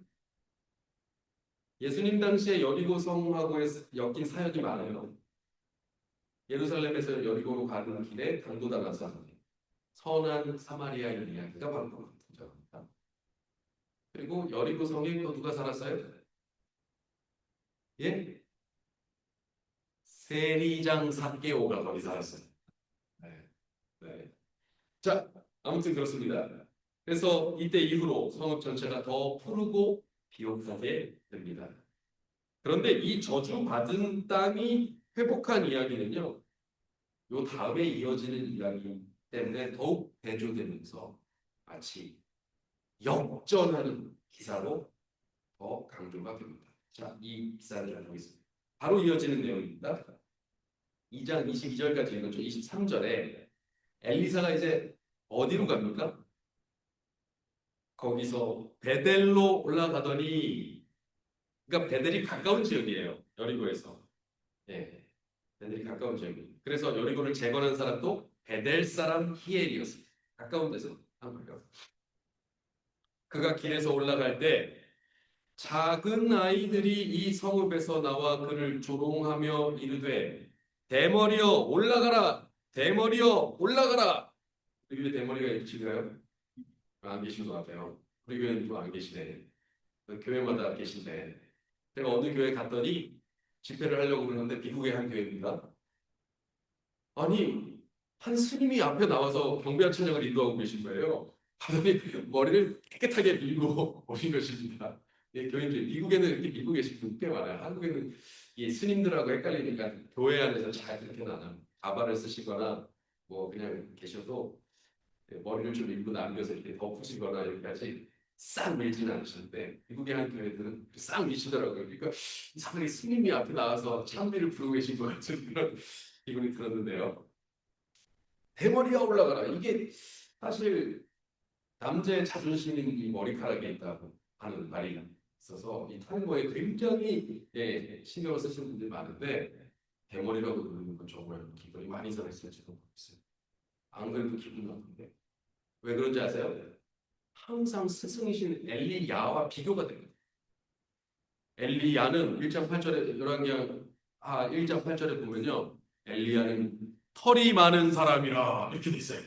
예수님 당시에 여리고 성하고 엮인 사연이 많아요. 예루살렘에서 여리고로 가는 길에 강도당한 선한 사마리아인 이야기가 바로 등장합니다. 그리고 여리고 성에 또 누가 살았어요? 예? 세리장 삭개오가 거기 살았어요. 네. 네. 자, 아무튼 그렇습니다. 그래서 이때 이후로 성읍 전체가 더 푸르고 비옥하게 됩니다. 그런데 이 저주받은 땅이 회복한 이야기는요, 요 다음에 이어지는 이야기 때문에 더욱 대조되면서 마치 역전하는 기사로 더 강조가 됩니다. 자, 이 기사를 잘 보겠습니다. 바로 이어지는 내용입니다. 2장 22절까지 읽었죠. 23절에 엘리사가 이제 어디로 갑니까? 거기서 베델로 올라가더니, 그러니까 베델이 가까운 지역이에요. 여리고에서. 예, 베델이 가까운 지역이에요. 그래서 여리고를 재건한 사람도 베델 사람 히엘이었습니다. 가까운 데서 한 거예요. 그가 길에서 올라갈 때 작은 아이들이 이 성읍에서 나와 그를 조롱하며 이르되 대머리여 올라가라, 대머리여 올라가라. 우리 교회 대머리가 있으신가요? 안 계신 것 같아요. 우리 교회는 또 안 계시네. 교회마다 계신데 제가 어느 교회 갔더니 집회를 하려고 그러는데 미국의 한 교회입니다. 아니 한 스님이 앞에 나와서 경배한 찬양을 인도하고 계신 거예요. 하더니 머리를 깨끗하게 밀고 오신 것입니다. 예, 교인들 미국에는 이렇게 밀고 계신 분 꽤 많아요. 한국에는 이 스님들하고 헷갈리니까 교회 안에서 잘 그렇게 나눠 가발을 쓰시거나 뭐 그냥 계셔도 머리를 좀 밀고 남겨서 이렇게 덮으시거나 이렇게까지 싹 밀지는 않으시는데 미국의 한 교회들은 싹 미시더라고요. 그러니까 이상하게 스님이 앞에 나와서 찬미를 부르고 계신 것 같은 그런 기분이 들었는데요. 대머리가 올라가라. 이게 사실 남자의 자존심인 이 머리카락에 있다고 하는 말이 있어서 이 탈모에 굉장히 신경을 쓰시는 분들이 많은데 대머리라고 부르는 건 정말 기분이 많이 상했을지도 모르겠어요. 안 그래도 기분 나쁜데 왜 그런지 아세요? 항상 스승이신 엘리야와 비교가 됩니다. 엘리야는 1장 8절에 열왕기상 1장 8절에 보면요. 엘리야는 털이 많은 사람이라 이렇게 돼 있어요.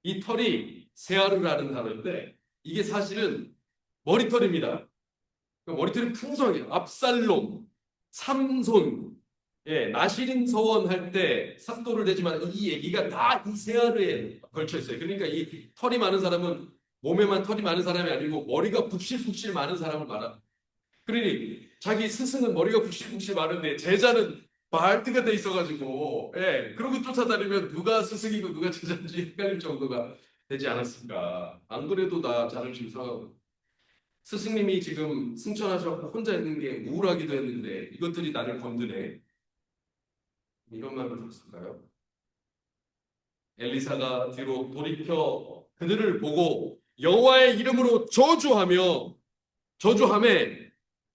이 털이 세아르라는 단어인데 이게 사실은 머리털입니다. 그러니까 머리털이 풍성해요. 압살롬, 삼손, 나시린 서원 할 때 삭도를 대지만 이 얘기가 다 이 세아르에 걸쳐 있어요. 그러니까 이 털이 많은 사람은 몸에만 털이 많은 사람이 아니고 머리가 북실북실 많은 사람을 말합니다. 그러니 자기 스승은 머리가 북실북실 많은데 제자는 말띠가 돼 있어가지고 그러고 쫓아다니면 누가 스승이고 누가 제자인지 헷갈릴 정도가 되지 않았을까. 안 그래도 나 자존심 상하고 스승님이 지금 승천하셔서 혼자 있는 게 우울하기도 했는데 이것들이 나를 건드네. 이런 말을 들었을까요? 엘리사가 뒤로 돌이켜 그들을 보고 여호와의 이름으로 저주함에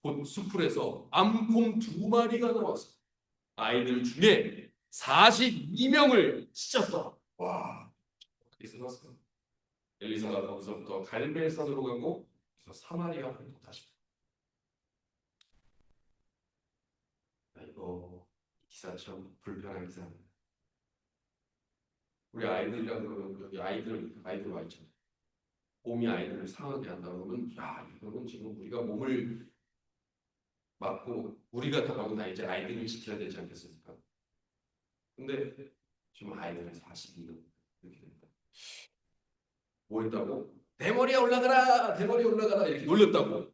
곧 수풀에서 암곰 2마리가 나왔어. 아이들 중에 42명을 찢었다. 와, 어디서 났어? 엘리사가 거기서부터 갈멜산으로 가고 그래서 사마리아로 다시. 이거 기사 참 불편한 기사입니다. 우리 아이들이랑 그러면 여기 아이들 와 있잖아요. 곰이 아이들을 상하게 한다 그러면 야 이거는 지금 우리가 몸을 맞고 우리가 당하고 이제 아이들을 지켜야 되지 않겠습니까? 근데 지금 아이들은 42명 이렇게 됩니다. 뭐 했다고? 대머리에 올라가라! 대머리에 올라가라! 이렇게 놀렸다고.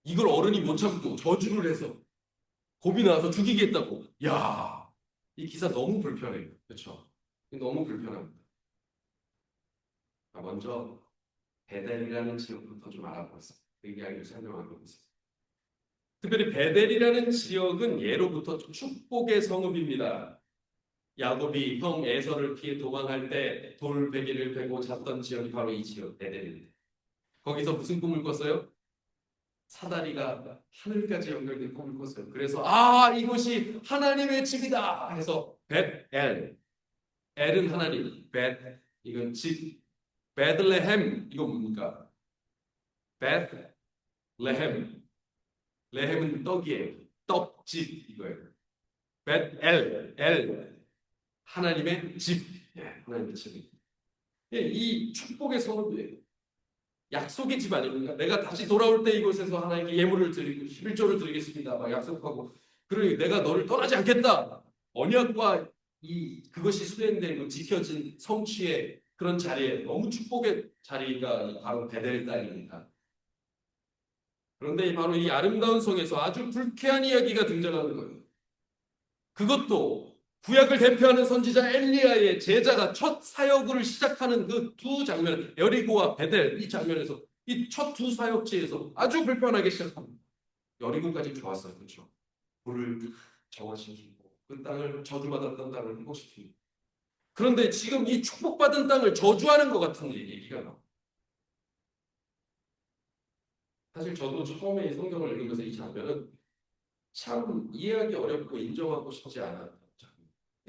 이걸 어른이 못 참고 저주를 해서 곰이 나와서 죽이겠다고. 야, 이 기사 너무 불편해요. 그렇죠? 너무 불편합니다. 먼저 베델이라는 지역부터 좀 알아보겠습니다. 그 이야기를 설명하겠습니다. 특별히 베델이라는 지역은 예로부터 축복의 성읍입니다. 야곱이 형 에서를 피해 도망할 때 돌베개를 베고 잤던 지역이 바로 이 지역 베델입니다. 거기서 무슨 꿈을 꿨어요? 사다리가 하늘까지 연결된 꿈을 꿨어요. 그래서 이곳이 하나님의 집이다 해서 벳엘, 엘은 하나님, 벳 이건 집, 베들레헴 이거 뭡니까? 벳레헴, 레헴은 떡이에요. 떡집 이거예요. 벳엘, 엘 하나님의 집, 하나님의 집. 이 축복의 성읍이에요. 약속의 집 아닙니까? 내가 다시 돌아올 때 이곳에서 하나님께 예물을 드리고 11조를 드리겠습니다. 막 약속하고 그리고 내가 너를 떠나지 않겠다. 언약과 그것이 수행되고 지켜진 성취의 그런 자리에 너무 축복의 자리가 바로 베델 땅입니다. 그런데 바로 이 아름다운 성에서 아주 불쾌한 이야기가 등장하는 거예요. 그것도 구약을 대표하는 선지자 엘리야의 제자가 첫 사역을 시작하는 그 두 장면, 여리고와 베델 이 장면에서 이 첫 두 사역지에서 아주 불편하게 시작합니다. 여리고까지 좋았어요, 그렇죠? 불을 정화시키고 그 땅을 저주받았던 땅을 회복시키고. 그런데 지금 이 축복받은 땅을 저주하는 것 같은 얘기가 나와요. 사실 저도 처음에 이 성경을 읽으면서 이 장면은 참 이해하기 어렵고 인정하고 싶지 않았던 장면.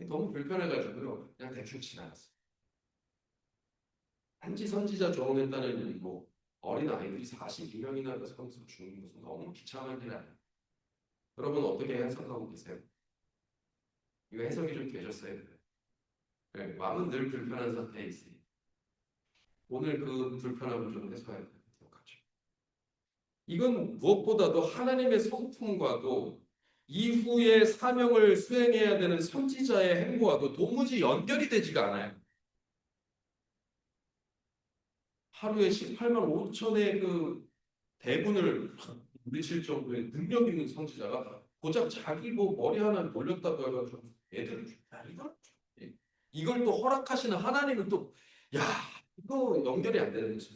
너무 불편해가지고요. 그냥 대충 지나갔어요. 단지 선지자 조롱했다는 일이고 어린 아이들이 42명이나 거기서 죽는 것은 너무 비참한 일 아니에요. 여러분 어떻게 해석하고 계세요? 이거 해석이 좀 되셨어야 돼요. 네, 왕은 늘 불편한 상태에 있으니 오늘 그 불편함을 좀 해소해야 되도록 하죠. 이건 무엇보다도 하나님의 성품과도 이후에 사명을 수행해야 되는 선지자의 행보와도 도무지 연결이 되지가 않아요. 하루에 18만 5천의 그 대군을 물리칠 정도의 능력 있는 선지자가 고작 자기 뭐 머리 하나 돌렸다고 해가지고 애들을 야, 이걸 또 허락하시는 하나님은 또 야, 이거 연결이 안 되는 거죠.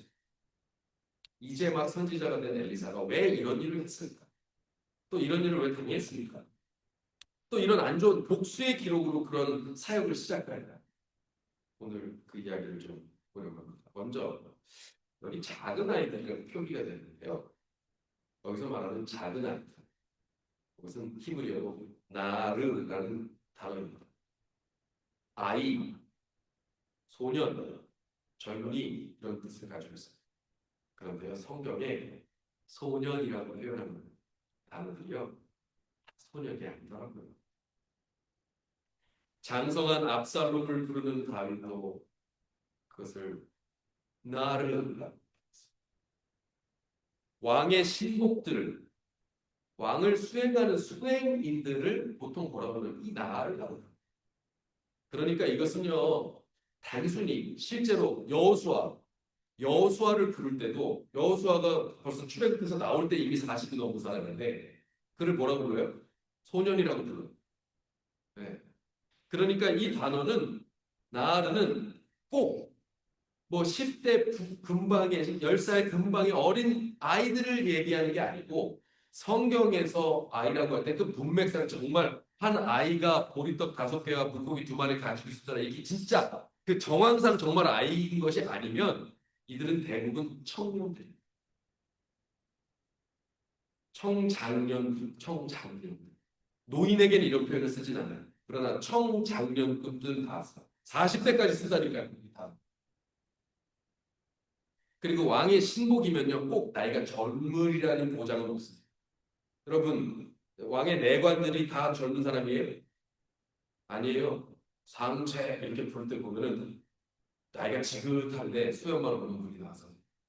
이제 막 선지자가 된 엘리사가 왜 이런 일을 했을까? 또 이런 일을 왜 당했습니까? 또 이런 안 좋은 복수의 기록으로 그런 사역을 시작할까? 오늘 그 이야기를 좀 보려고 합니다. 먼저 여기 작은 아이들이라고 표기가 되는데요. 여기서 말하는 작은 아이들. 그것은 히브리어로 나르라는 단어입니다. 아이, 소년, 젊은이 이런 뜻을 가지고 있어요. 그런데요, 성경에 소년이라고 표현하는 단어들이요, 소년이 아니더라고요. 장성한 압살롬을 부르는 다윗도 그것을 나르, 왕의 신복들을, 왕을 수행하는 수행인들을 보통 뭐라고 하면 이 나르라고 합니다. 그러니까 이것은요, 단순히 실제로 여호수아를 부를 때도 여호수아가 벌써 출애굽해서 나올 때 이미 40이 넘은 사람인데 그를 뭐라고 불러요? 소년이라고 불러요. 네. 그러니까 이 단어는 나르는 꼭 뭐 10대 금방의 10살 금방의 어린 아이들을 얘기하는 게 아니고 성경에서 아이라고 할 때 그 문맥상 정말 한 아이가 보리떡 5개와 물고기 2마리 가지고 있었잖아. 이게 진짜 그 정황상 정말 아이인 것이 아니면 이들은 대부분 청년들, 청장년. 노인에게는 이런 표현을 쓰진 않아요. 그러나 청장년급들은 다 40대까지 쓰다니까요. 다. 그리고 왕의 신복이면요, 꼭 나이가 젊으리라는 보장은 없습니다. 여러분, 왕의 내관들이 다 젊은 사람이에요? 아니에요. 상체 이렇게 부를 때 보면은 나이가 지긋한데 수염만 없는 분이 나와서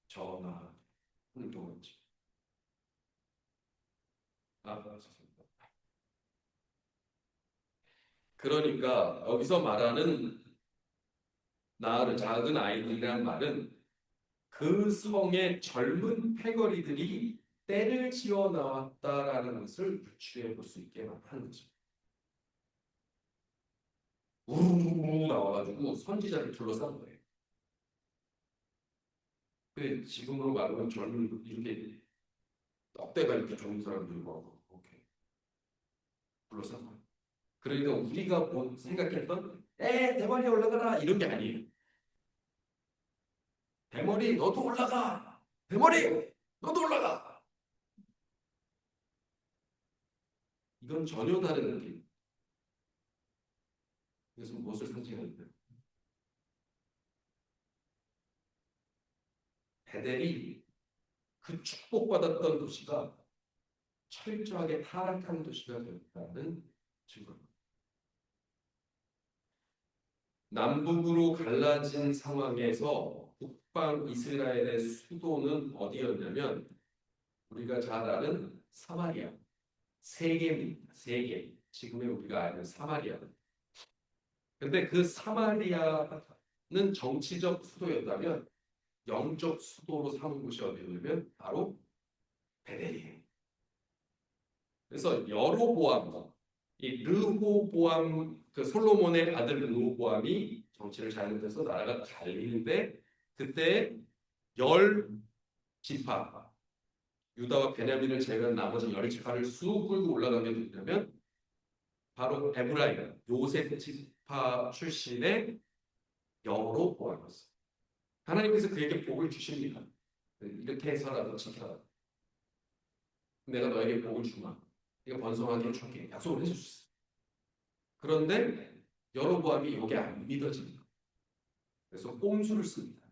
전하 하는 경우가 있죠. 죄송합니다. 그러니까 여기서 말하는 나를 작은 아이들이라는 말은 그 성의 젊은 패거리들이 때를 지어 나왔다라는 것을 유추해 볼 수 있게 하는 거죠. 우르르 나와가지고 선지자를 둘러싼 거예요. 그 지금으로 말하면 젊은 이렇게 떡대가 이렇게 좋은 사람들 뭐 이렇게 둘러싼 거예요. 그러니까 우리가 생각했던 대머리 올라가라 이런 게 아니에요. 대머리 너도 올라가. 대머리 너도 올라가. 이건 전혀 다른 느낌. 그래서 무엇을 상징하는데? 베델이 그 축복받았던 도시가 철저하게 타락한 도시가 되었다는 증거입니다. 남북으로 갈라진 상황에서 북방 이스라엘의 수도는 어디였냐면 우리가 잘 아는 사마리아, 세겜입니다. 세겜. 지금의 우리가 아는 사마리아. 근데 그 사마리아는 정치적 수도였다면 영적 수도로 삼은 곳이 어디냐면 바로 베델이에요. 그래서 여로보암, 이 르호보암, 그 솔로몬의 아들 르호보암이 정치를 잘못해서 나라가 갈리는데 그때 10지파, 유다와 베냐민을 제외한 나머지 10지파를 쑥 끌고 올라간 게 누구냐면 바로 에브라임, 요셉 지파 출신의 여로보암이었어요. 하나님께서 그에게 복을 주십니다. 이렇게 해서라도 지켜라. 내가 너에게 복을 주마. 네가 번성하게 해줄게. 약속을 해줄 수 있어. 그런데 여로보암이 이게 안 믿어집니다. 그래서 꼼수를 씁니다.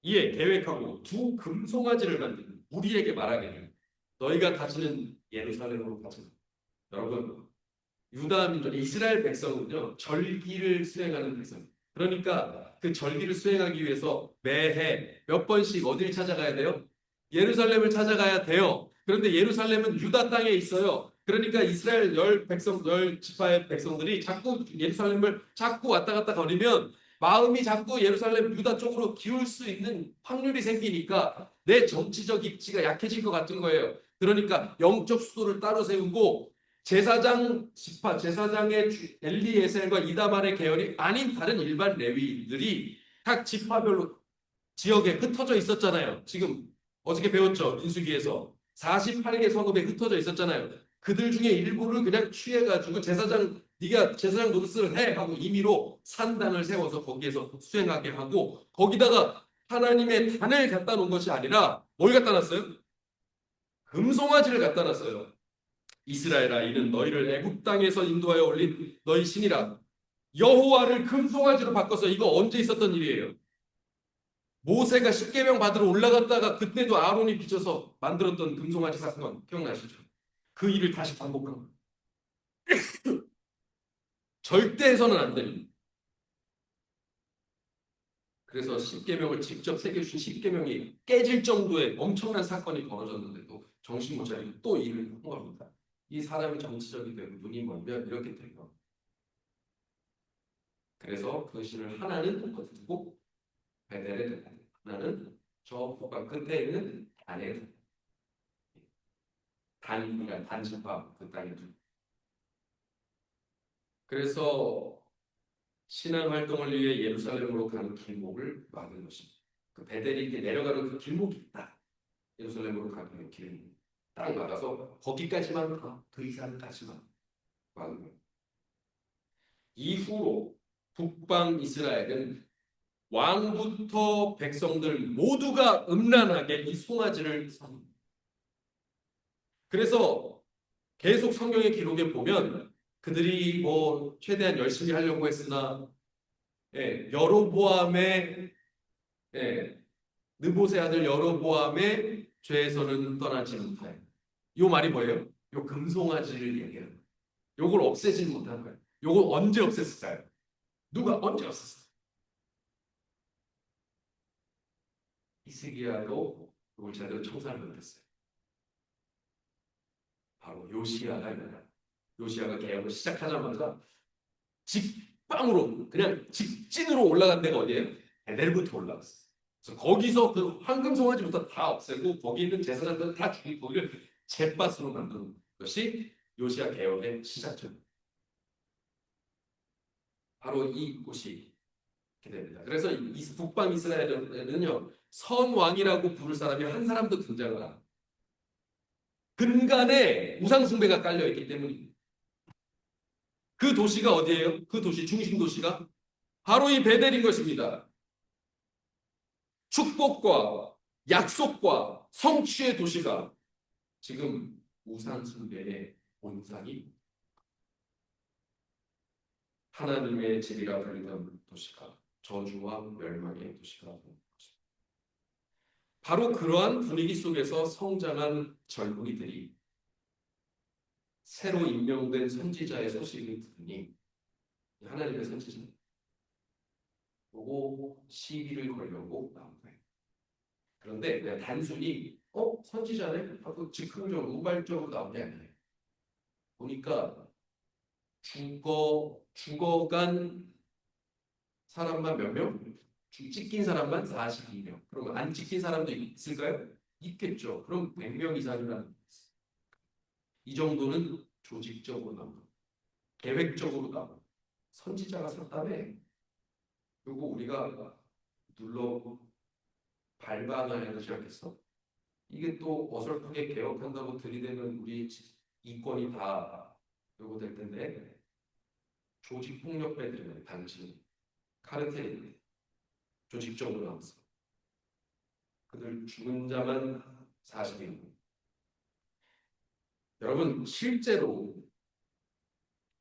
이에 계획하고 두 금송아지를 만드는 우리에게 말하기를 너희가 가지는 예루살렘으로 가자. 여러분 유다 민족, 이스라엘 백성은요, 절기를 수행하는 백성. 그러니까 그 절기를 수행하기 위해서 매해 몇 번씩 어딜 찾아가야 돼요? 예루살렘을 찾아가야 돼요. 그런데 예루살렘은 유다 땅에 있어요. 그러니까 이스라엘 열 지파의 백성들이 자꾸 예루살렘을 자꾸 왔다 갔다 거리면 마음이 자꾸 예루살렘 유다 쪽으로 기울 수 있는 확률이 생기니까 내 정치적 입지가 약해질 것 같은 거예요. 그러니까 영적 수도를 따로 세우고 제사장 지파, 제사장의 엘리에셀과 이다말의 계열이 아닌 다른 일반 레위인들이 각 지파별로 지역에 흩어져 있었잖아요. 지금 어저께 배웠죠? 민수기에서 48개 성읍에 흩어져 있었잖아요. 그들 중에 일부를 그냥 취해가지고 네가 제사장 노릇을 해 하고 임의로 산당을 세워서 거기에서 수행하게 하고 거기다가 하나님의 단을 갖다 놓은 것이 아니라 뭘 갖다 놨어요? 금송아지를 갖다 놨어요. 이스라엘아, 이는 너희를 애굽 땅에서 인도하여 올린 너희 신이라. 여호와를 금송아지로 바꿔서 이거 언제 있었던 일이에요? 모세가 십계명 받으러 올라갔다가 그때도 아론이 빚어서 만들었던 금송아지 사건 기억나시죠? 그 일을 다시 반복한 거예요. 절대 해서는 안 됩니다. 그래서 십계명을 직접 새겨주신 십계명이 깨질 정도의 엄청난 사건이 벌어졌는데도 정신 못 차리고 또 일을 한 겁니다. 이 사람이 정치적이 되고 눈이 멀면 이렇게 돼요. 그래서 그 신을 하나는 두고 베델에 두고 하나는 저 북방 끝에 있는 단에 두고 단이니까 단지파 그 땅에 두고 그래서 신앙 활동을 위해 예루살렘으로 가는 길목을 막은 것입니다. 그 베델이 이렇게 내려가는 그 길목이 있다. 예루살렘으로 가는 길목 딱 막아서 거기까지만 가. 그 이상까지만 막은 거예요. 이후로 북방 이스라엘은 왕부터 백성들 모두가 음란하게 이 송아지를 삽니다. 그래서 계속 성경의 기록에 보면 그들이 뭐 최대한 열심히 하려고 했으나 여로보암의 느봇의 아들 여로보암의 죄에서는 떠나지 못해. 요 말이 뭐예요? 요 금송아지를 얘기해요. 요걸 없애지 못한 거예요. 요걸 언제 없앴을까요? 누가 언제 없앴어요? 히스기야도 이걸 제대로 청산을 못했어요. 바로 요시야가 있는 요시야가 개혁을 시작하자마자 직방으로 그냥 직진으로 올라간 데가 어디예요? 베델부터 올라갔어요. 그래서 거기서 그 황금 송아지부터 다 없애고 거기 있는 제사장들 다 죽이고 거기를 잿밭으로 만드는 것이 요시야 개혁의 시작점. 바로 이곳이 됩니다. 그래서 이 북방 이스라엘은요 선왕이라고 부를 사람이 한 사람도 등장을 안 합니다. 근간에 우상 숭배가 깔려 있기 때문입니다. 그 도시가 어디예요? 그 도시 중심 도시가 바로 이 베델인 것입니다. 축복과 약속과 성취의 도시가 지금 우상 숭배의 본상이 하나님의 집이라 불리던 도시가 저주와 멸망의 도시가 된 것입니다. 바로 그러한 분위기 속에서 성장한 젊은이들이 새로 임명된 선지자의 소식을 들으니 하나님의 선지자 보고 시비를 걸려고 나온 거예요. 그런데 그냥 단순히 선지자네 하고 즉흥적으로 우발적으로 나온 게 아니에요. 보니까 죽어간 사람만 몇 명? 찍힌 사람만 42명. 그러면 안 찍힌 사람도 있을까요? 있겠죠. 그럼 100명 이상이라는 이 정도는 조직적으로 나오고 계획적으로 나오고 선지자가 샀다며 그리고 우리가 눌러 발반하려고 시작했어. 이게 또 어설프게 개혁한다고 들이대면 우리 이권이 다 요거 될 텐데 조직 폭력배들은 당신 카르텔인데 조직적으로 나왔어. 그들 죽은 자만 40인. 여러분 실제로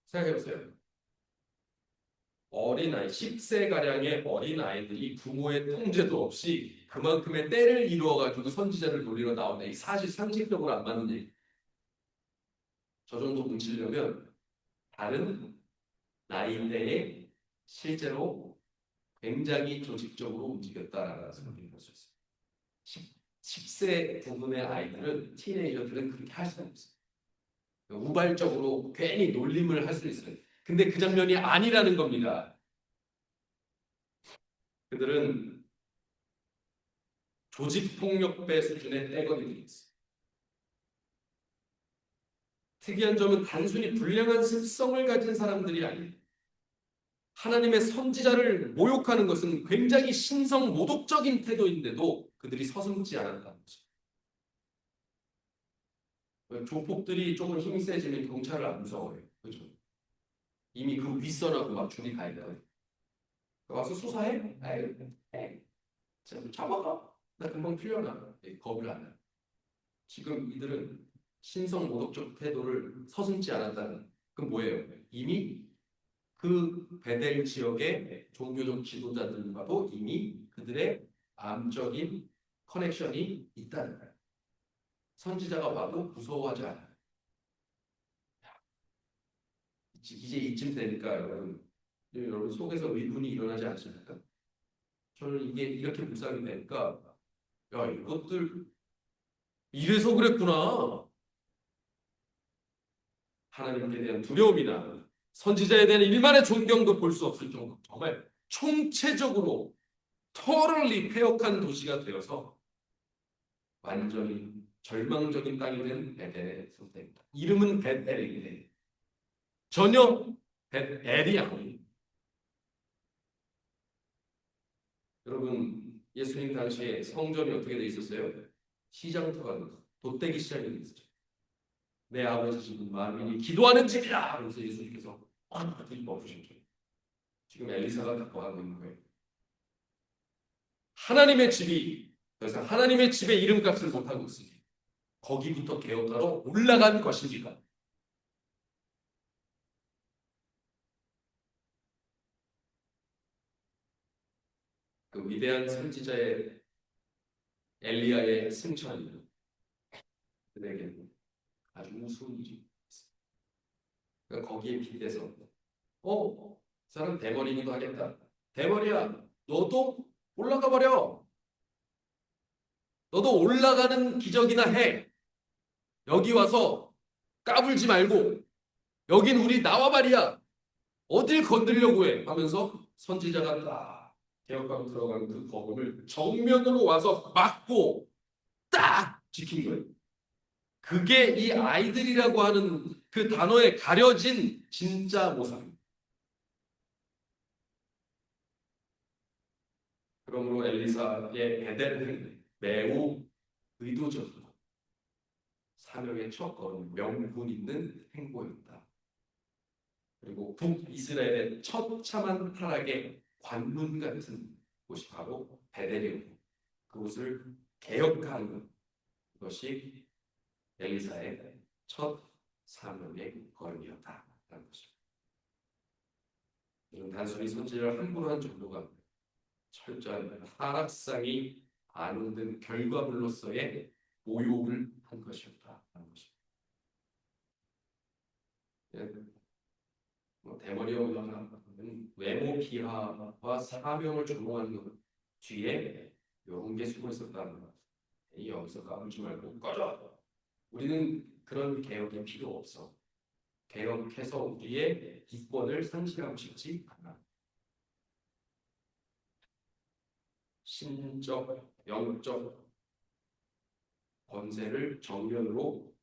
생각해보세요. 어린아이, 10세가량의 어린아이들이 부모의 통제도 없이 그만큼의 때를 이루어가지고 선지자를 노리러 나온다. 이 사실 상식적으로 안 맞는 얘기. 저 정도 뭉치려면 다른 나이대에 실제로 굉장히 조직적으로 움직였다라는 것을 확인할 수 있어요. 10세 부분의 아이들은, 티네이저들은 그렇게 할 수가 없어요. 우발적으로 괜히 놀림을 할 수 있어요. 근데 그 장면이 아니라는 겁니다. 그들은 조직폭력배 수준의 떼거리들이 있어요. 특이한 점은 단순히 불량한 습성을 가진 사람들이 아니에요. 하나님의 선지자를 모욕하는 것은 굉장히 신성 모독적인 태도인데도 그들이 서슴지 않았다는 거죠. 조폭들이 조금 힘이 세지면 경찰을 안 무서워해요. 그렇죠? 이미 그 윗선하고 막 줄이 가 있다. 와서 수사해? 아이, 잡아가. 나 금방 풀려나. 겁을 안 해요. 지금 이들은 신성 모독적 태도를 서슴지 않았다는, 그건 뭐예요? 이미 그 베델 지역의 종교적 지도자들과도 이미 그들의 암적인 커넥션이 있다는 거예요. 선지자가 봐도 무서워하지 않아요. 이제 이쯤 되니까 여러분 속에서 의문이 일어나지 않습니까? 저는 이게 이렇게 묵상이 되니까, 야, 이것들 이래서 그랬구나. 하나님께 대한 두려움이나 선지자에 대한 일만의 존경도 볼 수 없을 정도, 정말 총체적으로 totally 폐역한 도시가 되어서 완전히 절망적인 땅이 된 베델의 상태입니다. 이름은 베델인데 전혀 베델이 아니에요. 여러분, 예수님 당시에 성전이 어떻게 돼 있었어요? 시장터가 돗대기 시장이 돼 있었죠. 내 아버지 집은 만민이 기도하는 집이다. 그래서 예수님께서 멈추셨죠. 지금 엘리사가 기뻐하고 있는 거예요. 하나님의 집이 더 이상 하나님의 집의 이름값을 못하고 있으니 거기부터 개혁하러 올라간 것입니다. 그 위대한 선지자의 엘리야의 승천이 그에게는 아주 우스운 일이 있습니다. 그러니까 거기에 빗대서 사람 대머리기도 하겠다. 대머리야, 너도 올라가 버려. 너도 올라가는 기적이나 해. 여기 와서 까불지 말고 여긴 우리 나와 말이야. 어딜 건들려고 해 하면서 선지자가 딱 개혁하고 들어간 그 거금을 정면으로 와서 막고 딱 지킨 거예요. 그게 이 아이들이라고 하는 그 단어에 가려진 진짜 모습입니다. 그러므로 엘리사의 베델은 매우 의도적이고 사명의 첫 걸음, 명분 있는 행보였다. 그리고 북이스라엘의 처참한 타락의 관문 같은 곳이 바로 베델이었고 그곳을 개혁하는 것이 엘리사의 첫 사명의 걸음이었다라는 것입니다. 이런 단순히 선지자를 함부로 한 정도가 철저한 하락상이 안온된 결과물로서의 모욕을 한 것이었다라는 것입니다. 대머리와 외모 비하와 사명을 조롱하는 것 뒤에 이런 게 숨어 있었다는 것. 여기서 까불지 말고 꺼져. 우리는 그런 개혁이 필요 없어. 개혁해서 우리의 기권을 상실하고 싶지 않아. 신적, 영적 권세를 정면으로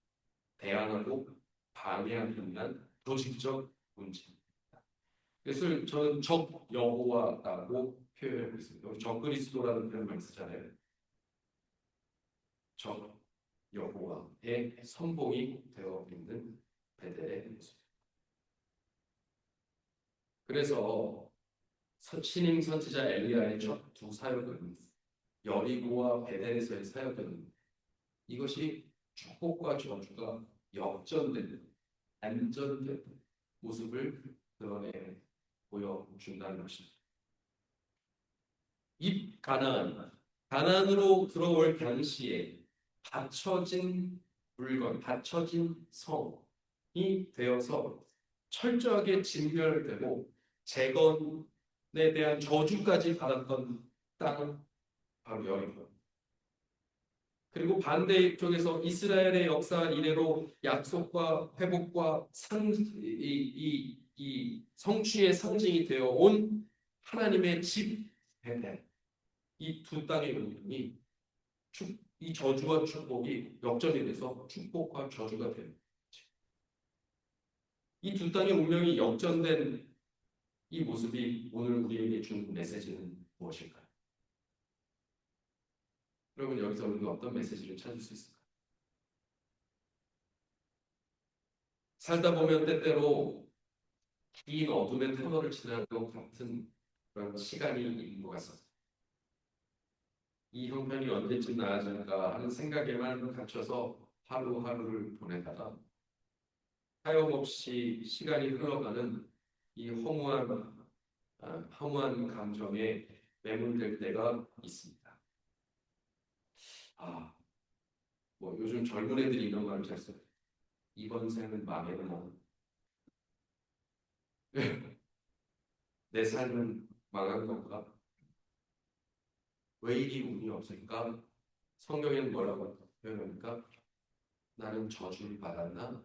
대항하고 방해하는 한 조직적 문제입니다. 그래서 저는 적 여호와라고 표현하고 있습니다. 적 그리스도라는 표현을 쓰잖아요. 적 여호와의 선봉이 되어 있는 베델의 모습. 그래서 신임 선지자 엘리야의 첫 두 사역은 여리고와 베델에서의 사역은 이것이 축복과 저주가 역전되는 안전된 모습을 드러내 보여준다는 것입니다. 이 가나안으로 들어올 당시에 받쳐진 물건, 받쳐진 성이 되어서 철저하게 진멸되고 재건에 대한 저주까지 받았던 땅, 바로 여리고. 그리고 반대 쪽에서 이스라엘의 역사 이래로 약속과 회복과 이 성취의 상징이 되어 온 하나님의 집 베델, 이 두 땅의 운명이 이 저주와 축복이 역전이 돼서 축복과 저주가 되는 거죠. 이 두 땅의 운명이 역전된 이 모습이 오늘 우리에게 주는 메시지는 무엇일까요? 여러분, 여기서 우리가 어떤 메시지를 찾을 수 있을까요? 살다 보면 때때로 긴 어둠의 터널을 지나는 것 같은 그런 시간이 있는 것 같습니다. 이 형편이 언제쯤 나아질까 하는 생각에만 갇혀서 하루하루를 보내다가 하염없이 시간이 흘러가는 이 허무한 감정에 매몰될 때가 있습니다. 뭐 요즘 젊은 애들이 이런 말을 잘 써요. 이번 생은 망했나? 내 삶은 망한 건가? 왜 이리 운이 없을까? 성경에는 뭐라고 표현합니까? 나는 저주를 받았나?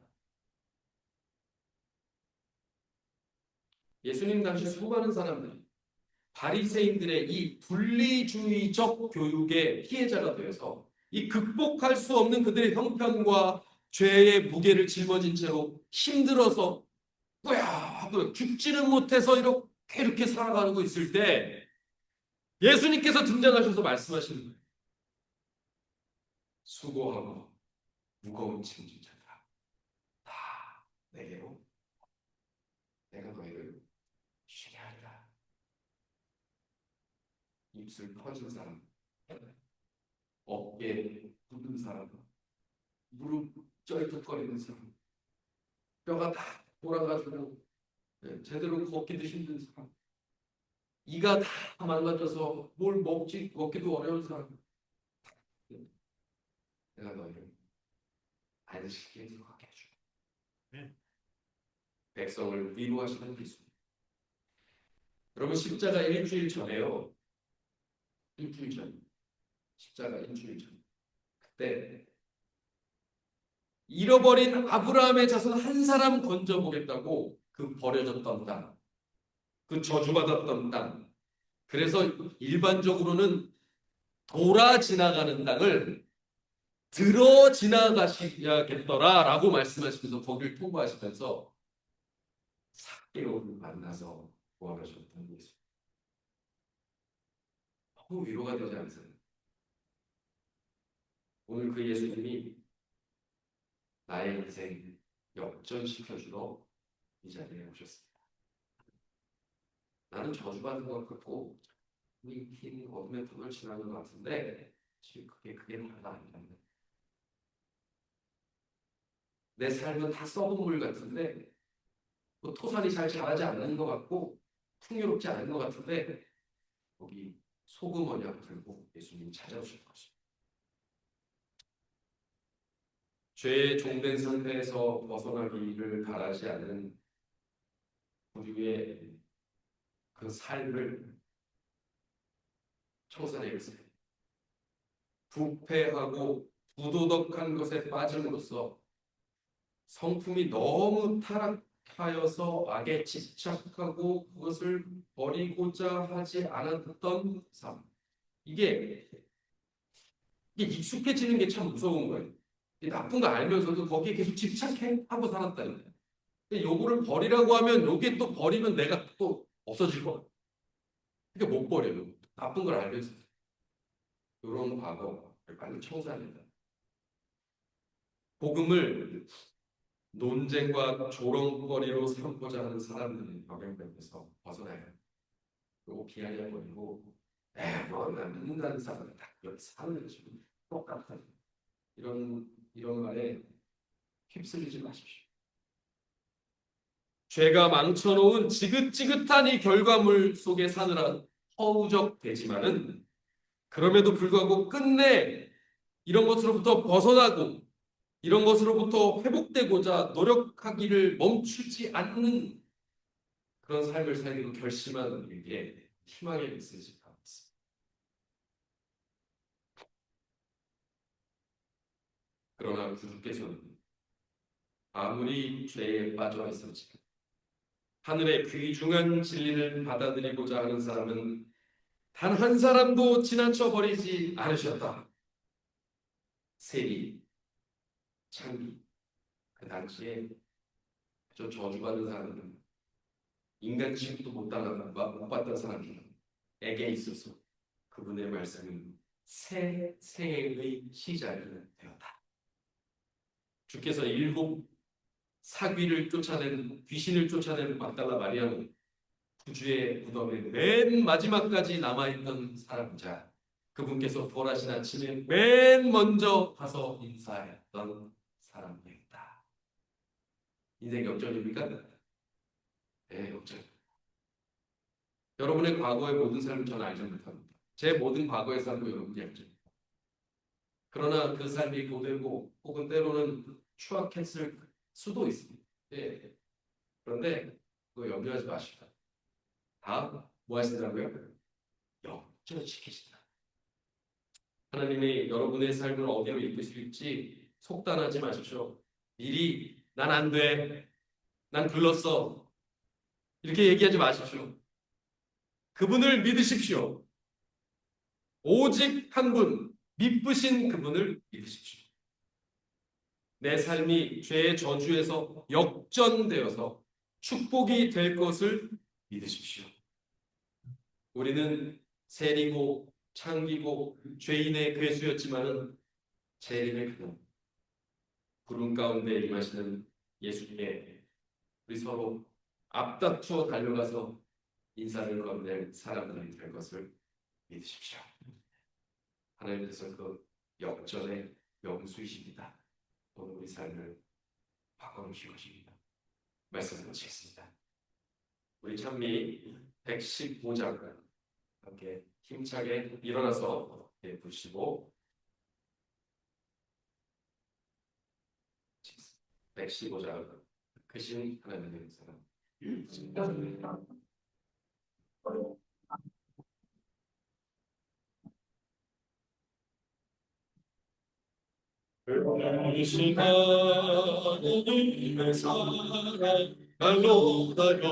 예수님 당시 수많은 사람들이 바리새인들의 이 분리주의적 교육의 피해자가 되어서 이 극복할 수 없는 그들의 형편과 죄의 무게를 짊어진 채로 힘들어서 꾸역꾸역 죽지는 못해서 이렇게 살아가고 있을 때 예수님께서 등장하셔서 말씀하시는 거예요. 수고하고 무거운 짐진 자들아, 다 내게로, 내가 너희를 쉬게 하리라. 입술 퍼진 사람, 어깨에 굳은 사람, 무릎 쩔뚝거리는 사람, 뼈가 다 돌아가지고 제대로 걷기도 힘든 사람, 이가 다 망가져서 뭘 먹기도 어려운 사람, 내가 너희를 안식에 들어가게 해주고 백성을 위로하시는 예수님. 여러분, 십자가 일주일 전에요. 일주일 전, 십자가 일주일 전, 그때 잃어버린 아브라함의 자손 한 사람 건져보겠다고 그 버려졌던 땅, 그 저주받았던 땅, 그래서 일반적으로는 돌아 지나가는 땅을 들어 지나가셔야겠더라라고 말씀하시면서 거기를 통과하시면서 삭개오를 만나서 구원하셨던 예수. 너무 위로가 되지 않으세요? 오늘 그 예수님이 나의 인생 역전시켜주러 이 자리에 오셨습니다. 나는 저주받은 것 같고 긴 어둠의 터널 지나는 것 같은데 지금 그게 다가 아니다. 내 삶은 다 썩은 물 같은데 뭐 토산이 잘 자라지 않는 것 같고 풍요롭지 않은 것 같은데 거기 소금 언약 들고 예수님 찾아오실 것입니다. 죄에 종된 상태에서 벗어나기를 바라지 않는 우리의 그 삶을 청산해주세요. 부패하고 부도덕한 것에 빠짐으로써 성품이 너무 타락하여서 악에 집착하고 그것을 버리고자 하지 않았던 삶. 이게 익숙해지는 게 참 무서운 거예요. 나쁜 거 알면서도 거기에 계속 집착하고 살았다는 거예요. 요거를 버리라고 하면 요게 또 버리면 내가 또 없어질 거예요. 그러니까 못 버려요. 나쁜 걸 알면서. 이런 과거를 빨리 청산합니다. 복음을 논쟁과 조롱거리로 삼고자 하는 사람들의 영향력에서 벗어나야 해요. 그리고 비아냥거리고 난 믿는다는 사람은 다 여기 사는 것이 똑같아. 이런 말에 휩쓸리지 마십시오. 죄가 망쳐놓은 지긋지긋한 이 결과물 속에 사느라 허우적되지만은 그럼에도 불구하고 끝내 이런 것으로부터 벗어나고 이런 것으로부터 회복되고자 노력하기를 멈추지 않는 그런 삶을 살기로 결심한 우리에게 희망의 메시지가 있습니다. 그러나 구주께서는 아무리 죄에 빠져 있을지 하늘의 귀중한 진리를 받아들이고자 하는 사람은 단 한 사람도 지나쳐 버리지 않으셨다. 세리, 창기, 그 당시에 저 저주받는 사람들은 인간 취급도 못 받던 사람들에게 있어서 그분의 말씀은 새 생의 시작이 되었다. 주께서 일곱 사귀를 쫓아낸 귀신을 쫓아낸 막달라 마리아는 구주의 무덤에 맨 마지막까지 남아있던 사람이자 그분께서 돌아가신 아침에 맨 먼저 가서 인사했던 사람이었다. 인생 역전입니까? 네, 역전. 여러분의 과거의 모든 삶을 저는 알지 못합니다. 제 모든 과거의 삶도 여러분이 알죠. 그러나 그 삶이 고되고 혹은 때로는 추악했을 수도 있습니다. 예. 그런데 그거 염려하지 마십시오. 다 뭐 하신다고요? 역전시키신다. 하나님이 여러분의 삶을 어디로 이끄실지 속단하지 마십시오. 미리 난 안 돼. 난 글렀어. 이렇게 얘기하지 마십시오. 그분을 믿으십시오. 오직 한 분, 미쁘신 그분을 믿으십시오. 내 삶이 죄의 저주에서 역전되어서 축복이 될 것을 믿으십시오. 우리는 세리고 창기고 죄인의 괴수였지만은 재림의 그날 구름 가운데 임하시는 예수님께 우리 서로 앞다투어 달려가서 인사를 건넬 사람들이 될 것을 믿으십시오. 하나님께서 그 역전의 명수이십니다. 오늘 우리 삶을 바꿔놓으실 것입니다. 말씀 마치겠습니다. 우리 찬미 115장 함께 힘차게 일어나서 부르시고 115장 크신 하나님의 사랑 크신 하나님의 사랑 날로다가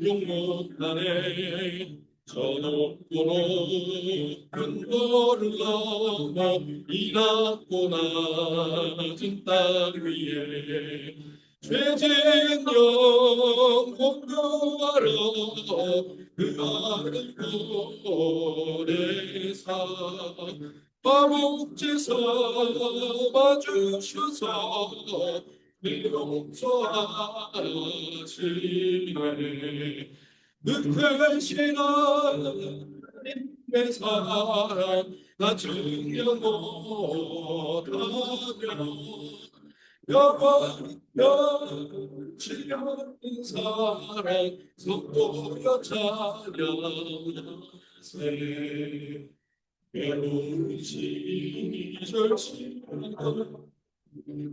용문하네 저 높고 높은 거를 넘어 이 낮고 낮은 땅 위에 죄진 영혼 구하러 그 아름 고래사 마목제사 봐주셔서 용서하시네 늑회신 하나님의 사랑 나 증명 못하며 영원히 변치 않는 사랑 속도여 찬양하세 외로운 시절 지나고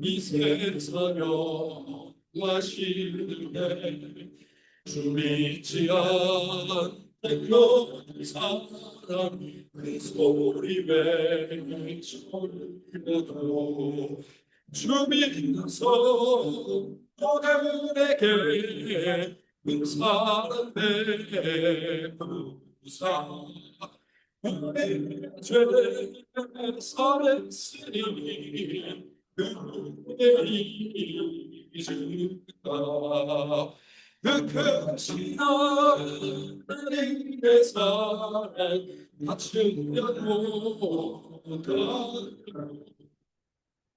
이 세상여 와시는데 주 믿지 않는 너의 사랑 그 소리 외쳐도 주 믿어서 너들에게 그 사랑 베푸사 우리 죄를 살았으니 그의 이주가 그 크신 하나님의 사랑 다 증명 못하고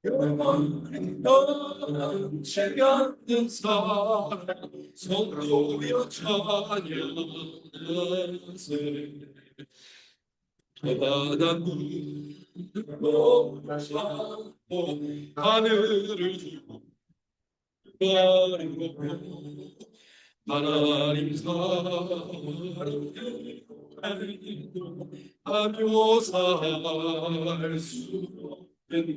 영원히 변치 않는 사랑 성도여 찬양하세 바다 물고 샤고 하늘을 두고 가리고 하나님 사랑을 하며 살 수 없겠네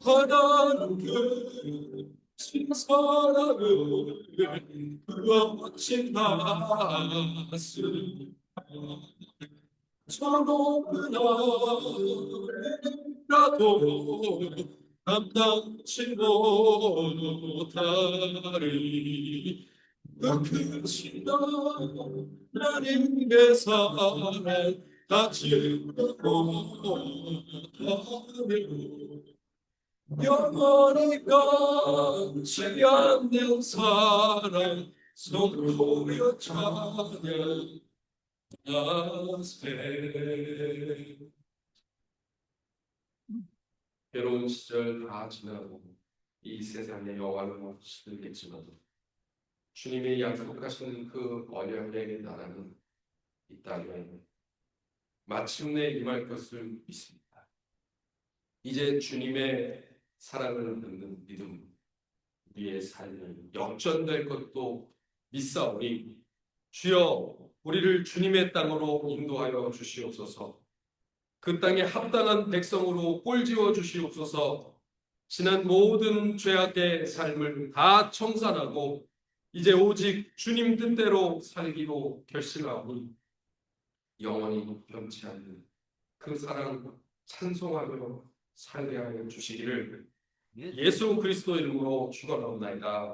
하나는 그 사랑을 그어진 가슴 저 높은 하늘이라도 감당치 못하리 그 크신 하나님의 사랑 닿지 못하리 영원히 끊지 않는 사랑 손보여 찬양하세. 괴로운 시절 다 지나고 이 세상의 여와는 시들겠지만 주님이 약속하신 그 언약의 나라는 이 땅에 마침내 임할 것을 믿습니다. 이제 주님의 사랑을 듣는 믿음, 우리의 삶을 역전될 것도 믿사오니 주여 우리를 주님의 땅으로 인도하여 주시옵소서. 그 땅에 합당한 백성으로 꼴지어 주시옵소서. 지난 모든 죄악의 삶을 다 청산하고 이제 오직 주님 뜻대로 살기로 결심하오니 영원히 변치 않는 그 사랑 찬송하며 살게 하여 주시기를 예수 그리스도 이름으로 축원하옵나이다.